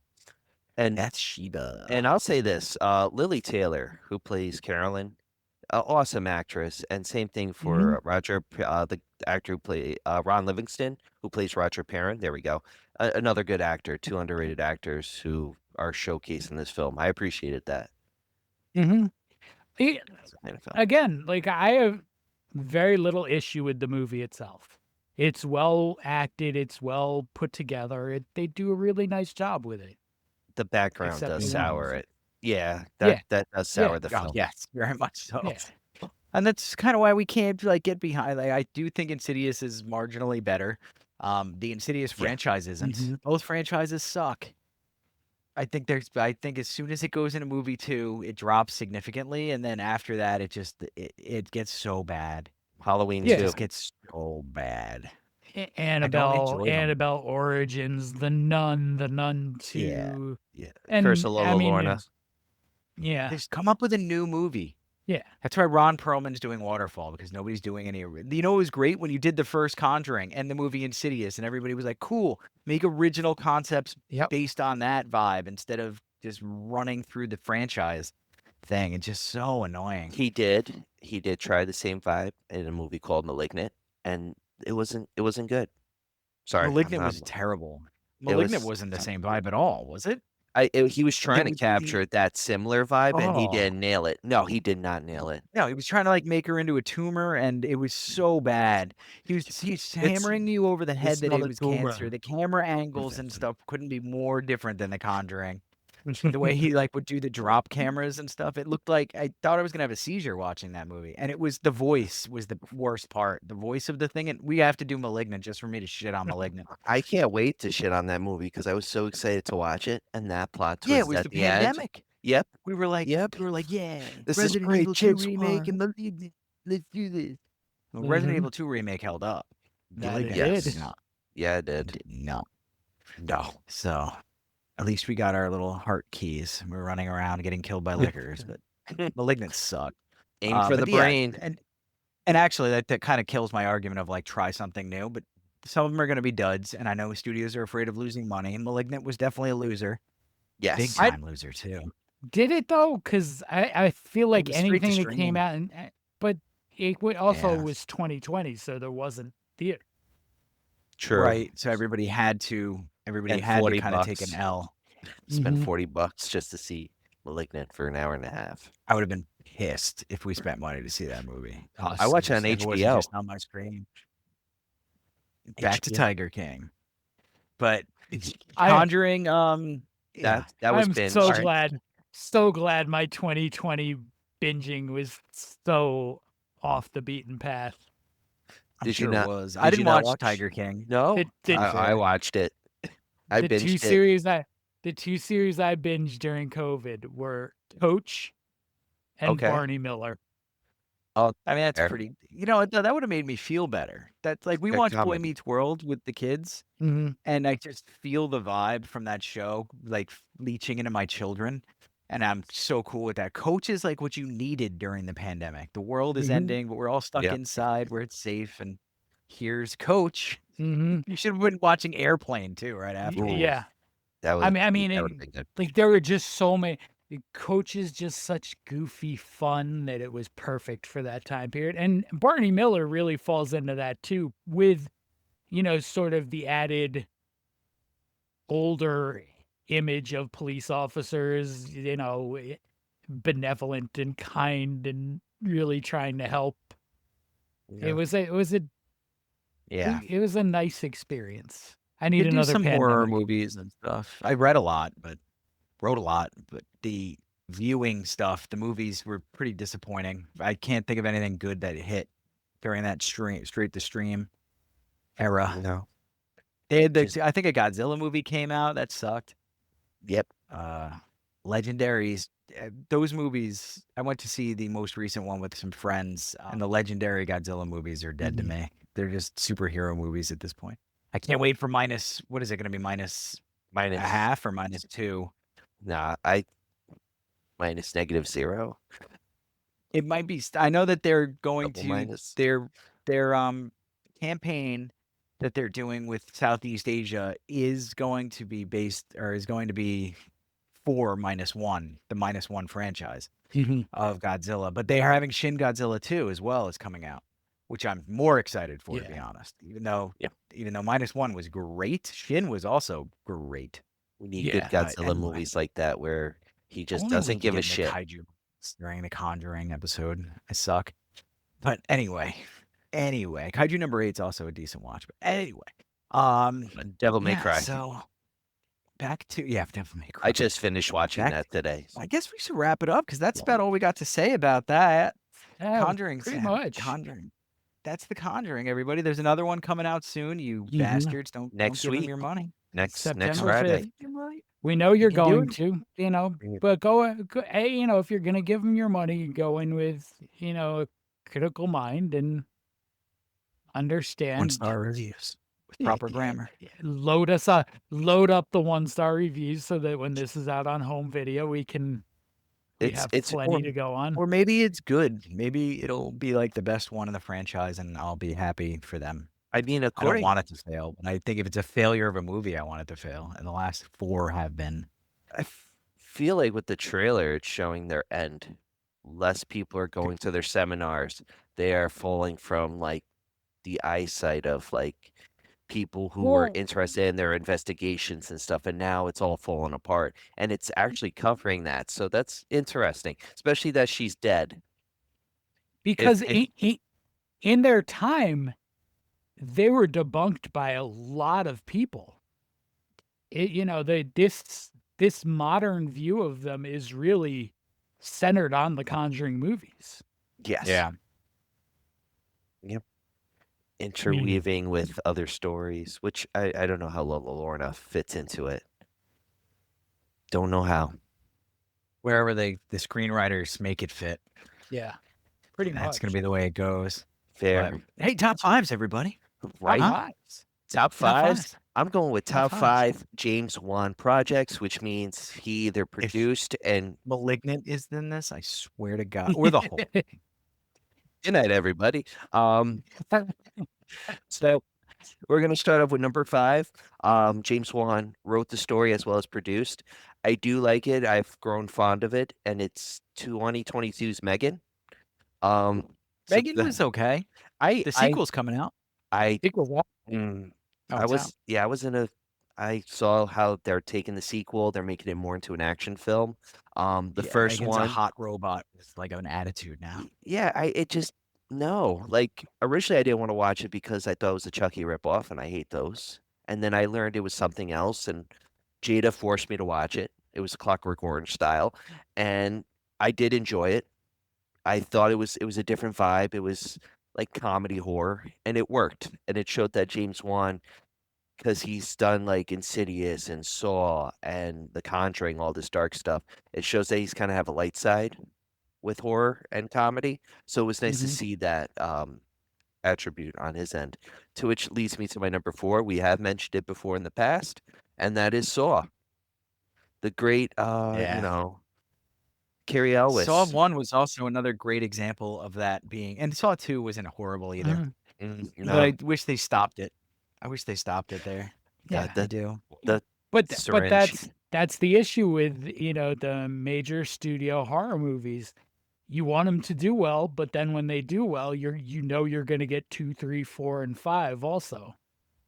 And That's Sheba. and I'll say this, Lily Taylor, who plays Carolyn, awesome actress, and same thing for Roger, the actor who played Ron Livingston, who plays Roger Perrin. There we go. Another good actor, two underrated actors who are showcased in this film. I appreciated that. Mm-hmm. As a fan of film. Again, like I have very little issue with the movie itself. It's well acted. It's well put together. They do a really nice job with it. The background Except does the sour ones. it. Yeah, Yeah. that does sour Yeah. the Oh, film. yes, very much so. Yeah. And that's kind of why we can't like get behind. Like I do think Insidious is marginally better. The Insidious Yeah. franchise isn't. Mhm. Both franchises suck. I think as soon as it goes into movie 2, it drops significantly, and then after that, it gets so bad. Halloween Yeah. It 2. just gets so bad. Annabelle, enjoy them. Annabelle Origins, The Nun 2. Yeah. And Curse of Lola Lorna. Yeah. Just come up with a new movie. Yeah. That's why Ron Perlman's doing Waterfall, because nobody's doing any. You know, it was great when you did the first Conjuring and the movie Insidious, and everybody was like, "Cool, make original concepts Yep. based on that vibe instead of just running through the franchise thing." It's just so annoying. He did try the same vibe in a movie called Malignant, and it wasn't good. Sorry. Malignant I'm was not- terrible. It Malignant was- wasn't the same vibe at all, was it? he was trying to was the- capture that similar vibe, and he Oh. didn't nail it. No, he did not nail it. No, he was trying to like make her into a tumor, and it was so bad. He's hammering you over the head it's that not it a was tumor. cancer. The camera angles and stuff couldn't be more different than The Conjuring. The way he like would do the drop cameras and stuff, it looked like I thought I was gonna have a seizure watching that movie. And it was the voice was the worst part. The voice of the thing, and we have to do Malignant just for me to shit on Malignant. I can't wait to shit on that movie because I was so excited to watch it, and that plot twist Yeah, it was at the end. pandemic. Yep. We were like, Yep. yeah, This is Resident great, Evil 2 James remake Wan. and Malignant. Let's do this. Well, Resident Mhm. Evil 2 remake held up. That Malignant it did did. not. Yeah, it did. Did not. No. So at least we got our little heart keys. We're running around getting killed by lickers, but Malignant sucked. Aim for But the yeah, brain. and actually that kind of kills my argument of like try something new. But some of them are going to be duds, and I know studios are afraid of losing money. Malignant was definitely a loser, big Yes. time loser too. Did it though? Because I feel like was straight to anything that came streaming. out, but also Yeah. was 2020, so there wasn't theater. True. Right. So everybody had to And kind $40 of take an L. Spend Mhm. $40 just to see Malignant for an hour and a half. I would have been pissed if we spent money to see that movie. I watch it on If it wasn't HBO. just on my screen. Back to HBO. Tiger King. But I- Conjuring, yeah. That was I'm binge. so glad my 2020 binging was so off the beaten path. I'm Did you sure not- it was. did I you didn't not watch watch- Tiger King. No, Did- I watched it. I the binged two it. series I binged during COVID were Coach and Okay. Barney Miller. Oh, I mean, that's fair. pretty. That would have made me feel better. That's like we Good watched Boy comedy. Meets World with the kids, Mhm. and I just feel the vibe from that show, like leaching into my children. And I'm so cool with that. Coach is like what you needed during the pandemic. The world is Mhm. ending, but we're all stuck Yeah. inside where it's safe. And here's Coach. Mhm. You should have been watching Airplane too, right after. Ooh. Yeah. That was. I mean, that it- would've been good. Like there were just so many. Coach is just such goofy fun that it was perfect for that time period. And Barney Miller really falls into that too, with, sort of the added older image of police officers, benevolent and kind and really trying to help. Yeah. It was a nice experience. I need Could do another some pandemic. horror movies and stuff. I read a lot, but wrote a lot, but the viewing stuff, the movies were pretty disappointing. I can't think of anything good that hit during that straight to stream era. No. They had Just- I think a Godzilla movie came out that sucked. Yep. Legendaries, those movies. I went to see the most recent one with some friends, and the legendary Godzilla movies are dead to me. They're just superhero movies at this point. I can't wait for minus. What is it going to be? Minus a half or -2? Nah, minus -0. It might be. I know that they're going Double to minus. their campaign that they're doing with Southeast Asia is going to be for -1, the -1 franchise of Godzilla. But they are having Shin Godzilla 2 as well as coming out, which I'm more excited for, to be Yeah. honest. Even though Yeah. -1 was great, Shin was also great. We need Yeah, good Godzilla anyway. movies like that where he just Only we doesn't could give a get into shit. Kaiju during the Conjuring episode. I suck. But anyway, Kaiju number 8 is also a decent watch. But anyway, Devil May yeah, Cry. So back to Devil May Cry. I just finished watching Back- that today. I guess we should wrap it up because that's about all we got to say about that. Yeah, Conjuring, pretty Sam. much. Conjuring. That's the Conjuring, everybody. There's another one coming out soon. You bastards, don't Next give them week. your money. Next September Friday. 5th. We know you're can do going it. to, but go, if you're going to give them your money, go in with, a critical mind and understand. 1-star reviews with proper grammar. Load up the 1-star reviews so that when this is out on home video, we have plenty to go on. Or maybe it's good. Maybe it'll be like the best one in the franchise, and I'll be happy for them. I mean, I don't according want it to fail, but I think if it's a failure of a movie, I want it to fail. And the last 4 have been. I feel like with the trailer, it's showing their end. Less people are going to their seminars. They are falling from like the eyesight of like people who were Well- interested in their investigations and stuff, and now it's all falling apart. And it's actually covering that, so that's interesting. Especially that she's dead. Because if- in their time, they were debunked by a lot of people. This modern view of them is really centered on the Conjuring movies. Yes. Yeah. Interweaving with other stories, which I don't know how Lola Lorna fits into it. Don't know how. Wherever the screenwriters make it fit. Yeah, pretty much. That's going to be the way it goes. Fair. But, hey, top 5s, everybody. Right? Top Huh? fives. Top Top fives. 5s. I'm going with Top top fives. 5 James Wan projects, which means he either produced and Malignant is in this, I swear to God. Or the whole. good night, everybody. So We're gonna start off with number 5. James Wan wrote the story as well as produced. I do like it. I've grown fond of it, and it's 2022's Megan. So Megan was okay. I The I sequel's coming out. I Sequel what? mm, Oh, I it's was out. yeah, I was in a I saw how they're taking the sequel, they're making it more into an action film. The Yeah, first Megan's a one, hot robot with like an attitude now. yeah, it just no. Like originally I didn't want to watch it because I thought it was a Chucky ripoff and I hate those. And then I learned it was something else and Jada forced me to watch it. It was Clockwork Orange style and I did enjoy it. I thought it was a different vibe. It was like comedy horror and it worked. And it showed that James Wan because he's done like Insidious and Saw and The Conjuring, all this dark stuff. It shows that he's kind of have a light side with horror and comedy. So it was nice to Mhm. see that attribute on his end. To which leads me to my number 4. We have mentioned it before in the past, and that is Saw. The great, Yeah. Cary Saw Elwes. 1 was also another great example of that being, and Saw 2 wasn't horrible either. Mhm. But I wish they stopped it. I wish they stopped it there. Yeah. I do. the But syringe. that's the issue with, the major studio horror movies. You want them to do well, but then when they do well, you're going to get 2, 3, 4, and 5 also.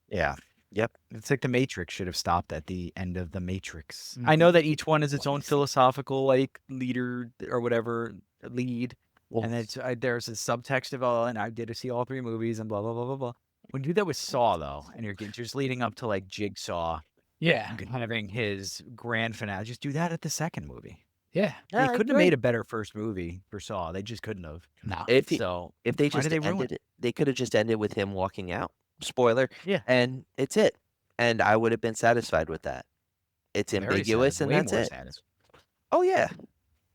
Yeah. Yep. It's like the Matrix should have stopped at the end of the Matrix. I know that each one is its own philosophical like leader or whatever lead, Well, and there's a subtext of all. And I did see all 3 movies and blah blah blah blah blah. When you do that with Saw though, and you're just leading up to like Jigsaw Yeah. having his grand finale, just do that at the second movie. Yeah. They I couldn't have agree. made a better first movie for Saw. They just couldn't have. No. If they why just did they ruin ended it, they could have just ended with him walking out. Spoiler. Yeah. And it's it. And I would have been satisfied with that. It's Very ambiguous sad, and way that's more it. sad. Oh yeah.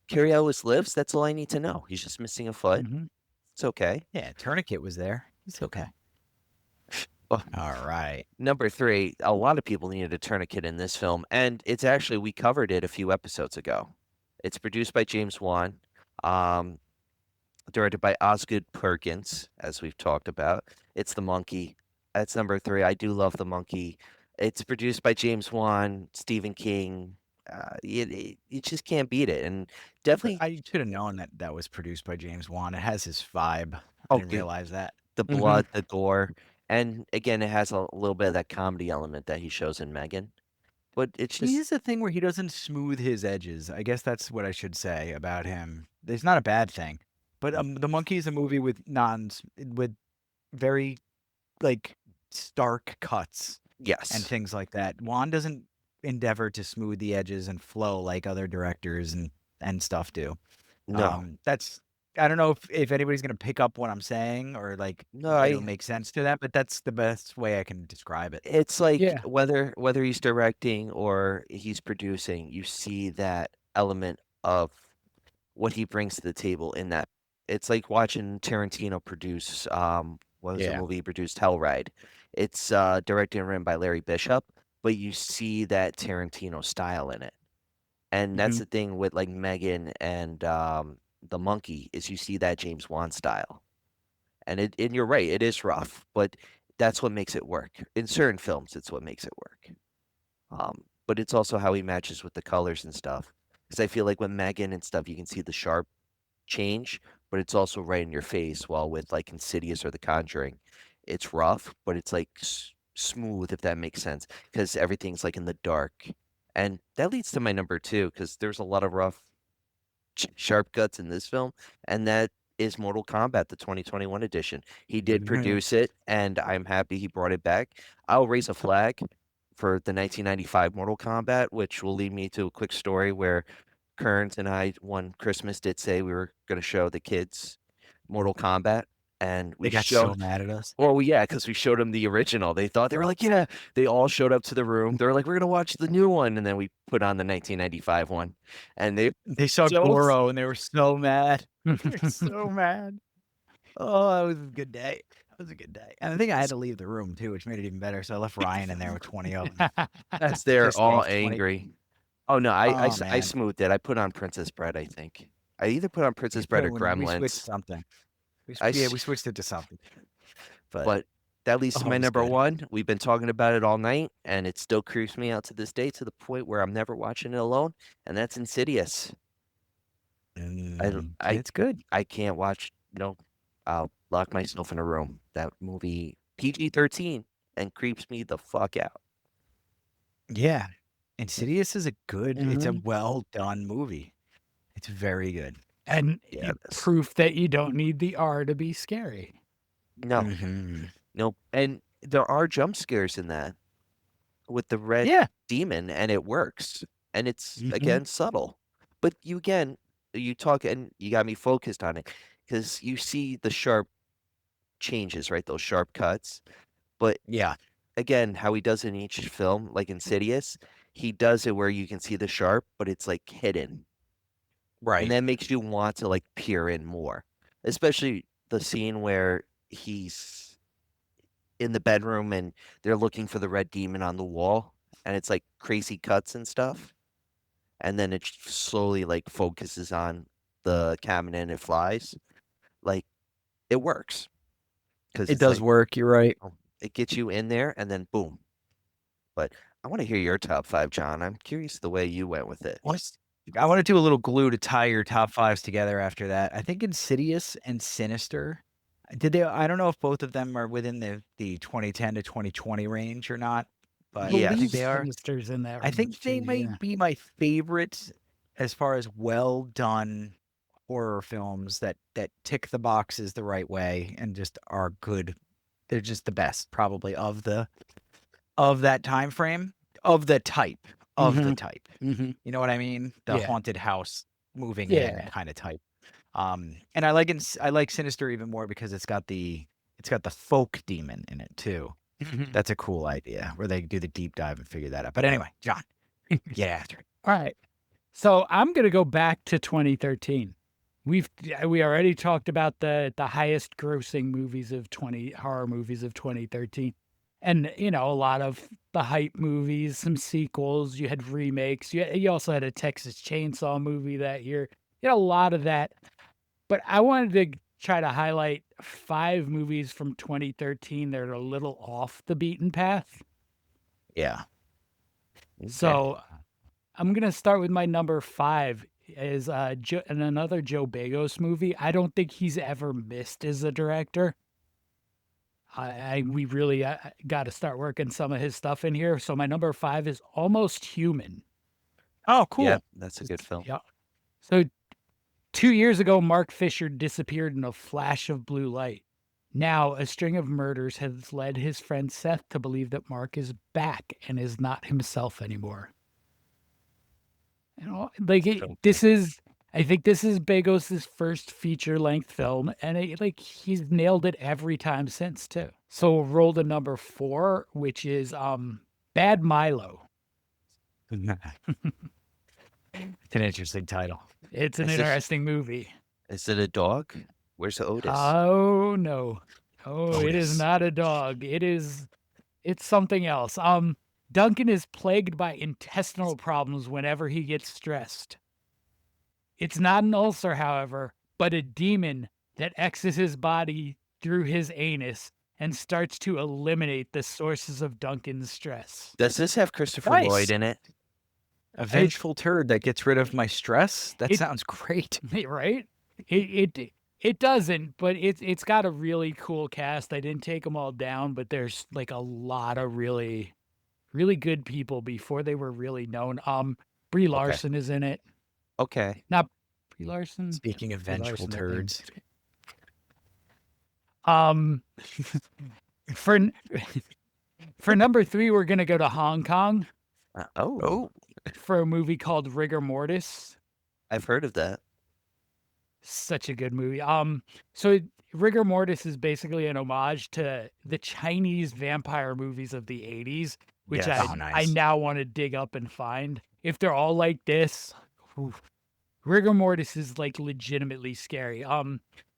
Cary Elwes lives. That's all I need to know. He's just missing a foot. Mhm. It's okay. Yeah, Tourniquet was there. It's okay. Oh. All right. Number 3, a lot of people needed a tourniquet in this film, and it's actually we covered it a few episodes ago. It's produced by James Wan, directed by Osgood Perkins, as we've talked about. It's The Monkey. That's number 3. I do love The Monkey. It's produced by James Wan, Stephen King. You just can't beat it, and definitely I should have known that was produced by James Wan. It has his vibe. I Oh, didn't dude. realize that. the blood, the gore, and again, it has a little bit of that comedy element that he shows in Megan. But it's just He's the thing where he doesn't smooth his edges. I guess that's what I should say about him. It's not a bad thing. But The Monkey is a movie with very like stark cuts yes. and things like that. Wan doesn't endeavor to smooth the edges and flow like other directors and stuff do. No. I don't know if anybody's gonna pick up what I'm saying or like No, it'll make sense to that, but that's the best way I can describe it. it's like Yeah. whether he's directing or he's producing, you see that element of what he brings to the table in that. It's like watching Tarantino produce what was the Yeah. movie he produced? Hellride. It's directed and written by Larry Bishop, but you see that Tarantino style in it. And that's the thing with like Megan and The Monkey is you see that James Wan style. And you're right, it is rough, but that's what makes it work. In certain films, it's what makes it work. But it's also how he matches with the colors and stuff. Because I feel like with Megan and stuff, you can see the sharp change, but it's also right in your face. While with like Insidious or The Conjuring, it's rough, but it's like smooth, if that makes sense. Because everything's like in the dark. And that leads to my number 2, because there's a lot of rough, sharp cuts in this film. And that is Mortal Kombat, the 2021 edition. He did produce it, and I'm happy he brought it back. I'll raise a flag for the 1995 Mortal Kombat, which will lead me to a quick story where Kearns and I, one Christmas, did say we were going to show the kids Mortal Kombat. And we They got so mad at us. well, yeah, because we showed them the original. They were like, yeah. They all showed up to the room. They were like, we're gonna watch the new one, and then we put on the 1995 one, and They saw So- Goro and they were so mad. They were so mad. Oh, that was a good day. That was a good day. And I think I had to leave the room too, which made it even better. So I left Ryan in there with 20 of them. as they're Just all those 20 angry. Oh no, I Oh, man. smoothed it. I put on Princess Bread. I think I either put on Princess Bread or We Gremlins. switched something. We I yeah, s- we switched it to something. But That leads to Oh, my it was number good. one. We've been talking about it all night, and it still creeps me out to this day to the point where I'm never watching it alone, and that's Insidious. I It's good. I can't watch. I'll lock myself in a room. That movie PG-13 and creeps me the fuck out. Yeah. Insidious is it's a Mhm. well done movie. It's very good. And Yeah, that's proof that you don't need the R to be scary. no, hmm no, and there are jump scares in that with the red Yeah. demon, and it works, and it's hmm again subtle. But you talk, and you got me focused on it because you see the sharp changes, right? Those sharp cuts, but Yeah. again, how he does it in each film, like Insidious, he does it where you can see the sharp, but it's like hidden. And Right. that makes you want to like peer in more. Especially the scene where he's in the bedroom and they're looking for the red demon on the wall and it's like crazy cuts and stuff. And then it slowly like focuses on the cabinet and it flies. Like it works because It it's does like work. You're right. it gets you in there and then boom. But I want to hear your top five, John. I'm curious the way you went with it. I want to do a little glue to tie your top fives together after that. I think Insidious and Sinister. I don't know if both of them are within the 2010 to 2020 range or not, I but I believe think Yes. they are. Sinister's in that I range think too, they yeah. might be my favorites as far as well done horror films that tick the boxes the right way and just are good. They're just the best probably of that time frame, of the type, of the Mhm. type. Mhm. You know what I mean? The Yeah. haunted house moving in Yeah. kind of type. And I like Sinister even more because it's got the folk demon in it too. Mhm. That's a cool idea where they do the deep dive and figure that out. But anyway, John, get after it. All right. So I'm gonna go back to 2013. We already talked about the highest grossing movies of 20 horror movies of 2013. And a lot of the hype movies, some sequels, you had remakes. You also had a Texas Chainsaw movie that year. You had a lot of that. But I wanted to try to highlight 5 movies from 2013 that are a little off the beaten path. Yeah. Okay. So I'm gonna start with my number 5 is in another Joe Bagos movie. I don't think he's ever missed as a director. We really got to start working some of his stuff in here. So my number 5 is Almost Human. Oh, Yep, cool. that's a good film. Yeah. So 2 years ago, Mark Fisher disappeared in a flash of blue light. Now, a string of murders has led his friend Seth to believe that Mark is back and is not himself anymore. Okay. I think this is Bagos' first feature-length film, and he's nailed it every time since too. So we'll roll to number 4, which is Bad Milo. It's an interesting title. It's an Is it interesting movie. is it a dog? Where's Otis? Oh no. Oh, it is Otis. not a dog. It's something else. Duncan is plagued by intestinal problems whenever he gets stressed. It's not an ulcer, however, but a demon that exits his body through his anus and starts to eliminate the sources of Duncan's stress. Does this have Christopher Nice. Lloyd in it? A vengeful turd that gets rid of my stress. That it- sounds great. Right? It doesn't, but it's got a really cool cast. I didn't take them all down, but there's like a lot of really good people before they were really known. Brie Larson is in it. Okay. Not Brie Larson. Speaking of Brie vengeful Larson, I think. turds. For for number 3, we're gonna go to Hong Kong Oh, for a movie called Rigor Mortis. I've heard of that. Such a good movie. So Rigor Mortis is basically an homage to the Chinese vampire movies of the 80s, which Yes. I Oh, nice. now want to dig up and find. If they're all like this, oof. Rigor Mortis is like legitimately scary.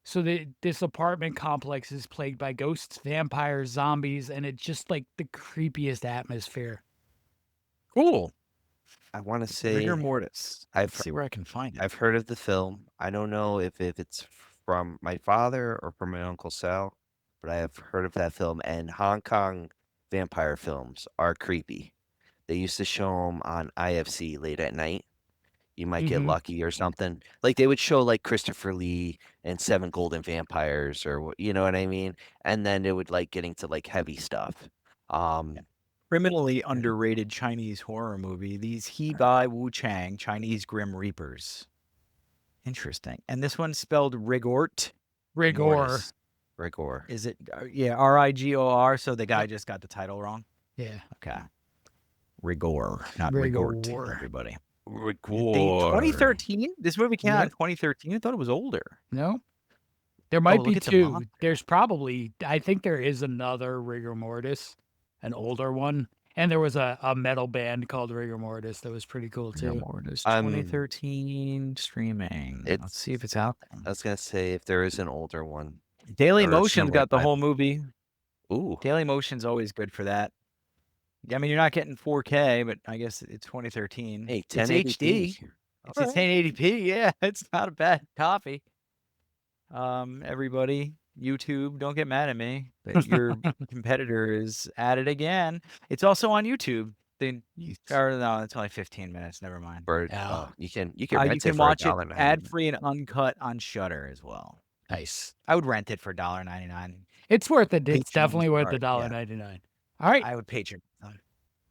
So this apartment complex is plagued by ghosts, vampires, zombies, and it's just like the creepiest atmosphere. Cool. I want to say Rigor mortis. I've Let's see where I can find it. I've heard of the film. I don't know if it's from my father or from my uncle Sal. but I have heard of that film. And Hong Kong vampire films are creepy. They used to show them on IFC late at night. You might get lucky or something. Like they would show like Christopher Lee and Seven Golden Vampires, or you know what I mean. And then it would like get into like heavy stuff. Criminally underrated Chinese horror movie. These He Bai Wu Chang, Chinese Grim Reapers. Interesting. And this one's spelled Rigort. Rigor. Rigor. Is it? Yeah, Rigor. So the guy just got the title wrong. Yeah. Okay. Rigor, not Rigort. Rigor. Everybody. Rigor. 2013. This movie came out in Yep. 2013. I thought it was older. No. There might Oh, be look at the two. monster. There's probably, I think there is another Rigor Mortis, an older one. And there was a metal band called Rigor Mortis that was pretty cool Rigor too. Mortis, Um, 2013 streaming. Let's see if it's out there. I was gonna say if there is an older one. Daily or Motion's similar got the type. whole movie. Ooh. Daily Motion's always good for that. I mean, you're not getting 4K, but I guess it's 2013. Hey, It's 1080p. HD. It's a 1080p. Yeah, it's not a bad copy. Everybody, YouTube, don't get mad at me, but your competitor is at it again. It's also on YouTube. Or no, it's only 15 minutes. Never mind. You can You rent it can for watch it $1.99. ad-free and uncut on Shudder as well. Nice. I would rent it for $1.99. It's worth it. It's Patreon definitely worth the card, yeah. $1.99. All right. I would Patreon.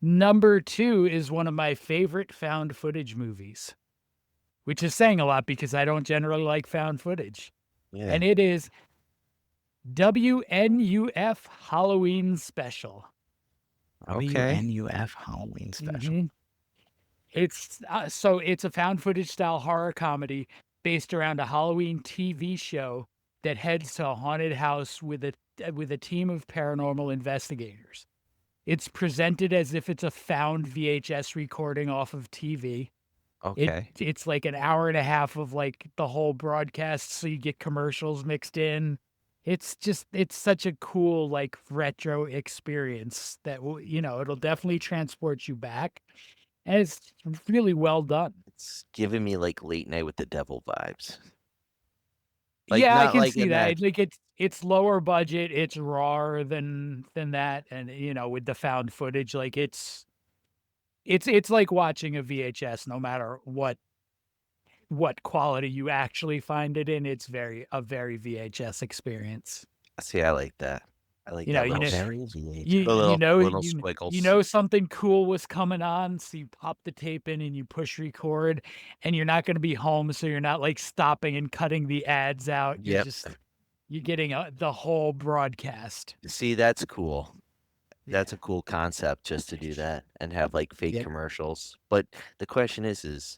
Number 2 is one of my favorite found footage movies, which is saying a lot because I don't generally like found footage. Yeah. And it is WNUF Halloween Special. Okay. WNUF Halloween Special. Mhm. It's it's a found footage style horror comedy based around a Halloween TV show that heads to a haunted house with a team of paranormal investigators. It's presented as if it's a found VHS recording off of TV. Okay. It's like an hour and a half of like the whole broadcast, so you get commercials mixed in. It's such a cool like retro experience that will, it'll definitely transport you back. And it's really well done. It's giving me like Late Night with the Devil vibes. Like, Yeah, I not can like see in that. Like it's lower budget, it's rawer than that, and with the found footage, like it's like watching a VHS. No matter what quality you actually find it in, it's a very VHS experience. See, I like that. I like You that know, little Very VHS. little squiggles. you know something cool was coming on, so you pop the tape in and you push record, and you're not going to be home, so you're not like stopping and cutting the ads out. You're Yep. you're getting the whole broadcast. See, that's cool. That's a cool concept just to do that and have like fake Yep. commercials. But the question is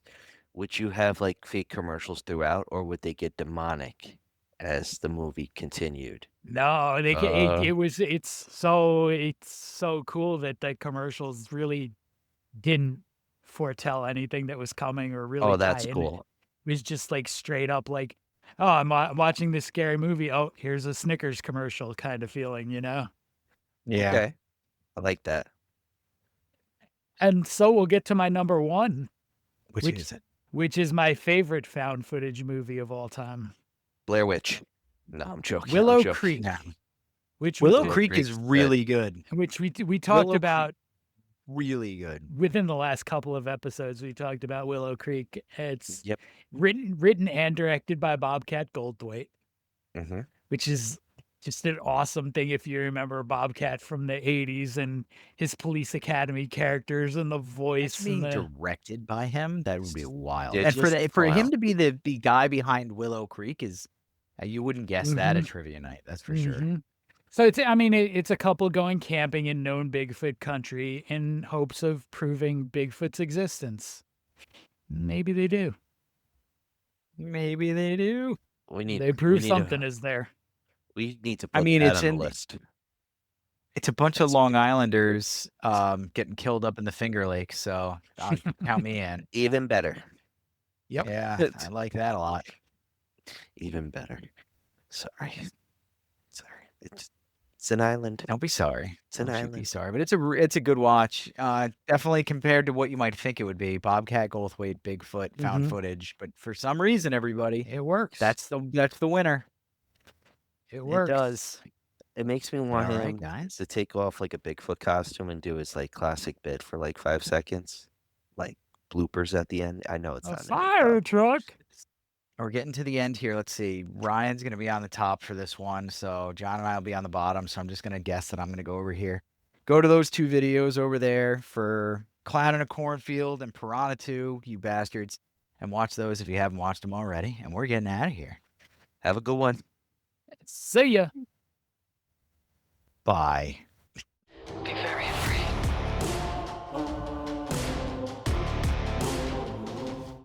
would you have like fake commercials throughout, or would they get demonic as the movie continued? No, it's so cool that the commercials really didn't foretell anything that was coming or really Oh, that's tie in. cool. It was just like straight up like, oh, I'm watching this scary movie. Oh, here's a Snickers commercial kind of feeling, Yeah. Okay. I like that. And so we'll get to my number 1, Which is it? which is my favorite found footage movie of all time. Blair Witch. No, I'm joking. Willow I'm joking. Creek, No. which Willow we, Creek Creek's is good. really good. which we talked Willow about Really good. within the last couple of episodes. We talked about Willow Creek. It's Yep. written and directed by Bobcat Goldthwait, Mm-hmm. which is just an awesome thing if you remember Bobcat from the 80s and his Police Academy characters and the voice. It's being And the, directed by him. That would be wild. Yeah, And for just for him wild. to be the guy behind Willow Creek is, you wouldn't guess that at Mhm. trivia night. That's for sure. Mhm. So it's a couple going camping in known Bigfoot country in hopes of proving Bigfoot's existence. Maybe they do. Maybe they do. They prove something is there. We need to put I mean, that it's on in the the- list. It's a bunch of Long Islanders getting killed up in the Finger Lakes. So count me in. Even better. Yep. Yeah, I like that a lot. Even better. Sorry. It's an island. Don't be sorry. It's an Don't you be island. sorry, but it's a good watch. Definitely compared to what you might think it would be. Bobcat Goldthwait, Bigfoot, found Mhm. footage, but for some reason, everybody, It works. that's the winner. it works. It does. It makes me want All right, him guys. to take off like a Bigfoot costume and do his like classic bit for like 5 seconds, like bloopers at the end. I know it's A not in it, fire though. truck. We're getting to the end here. Let's see. Ryan's going to be on the top for this one. So John and I will be on the bottom. So I'm just going to guess that I'm going to go over here. Go to those 2 videos over there for Clown in a Cornfield and Piranha 2, you bastards. And watch those if you haven't watched them already. And we're getting out of here. Have a good one. See ya. Bye.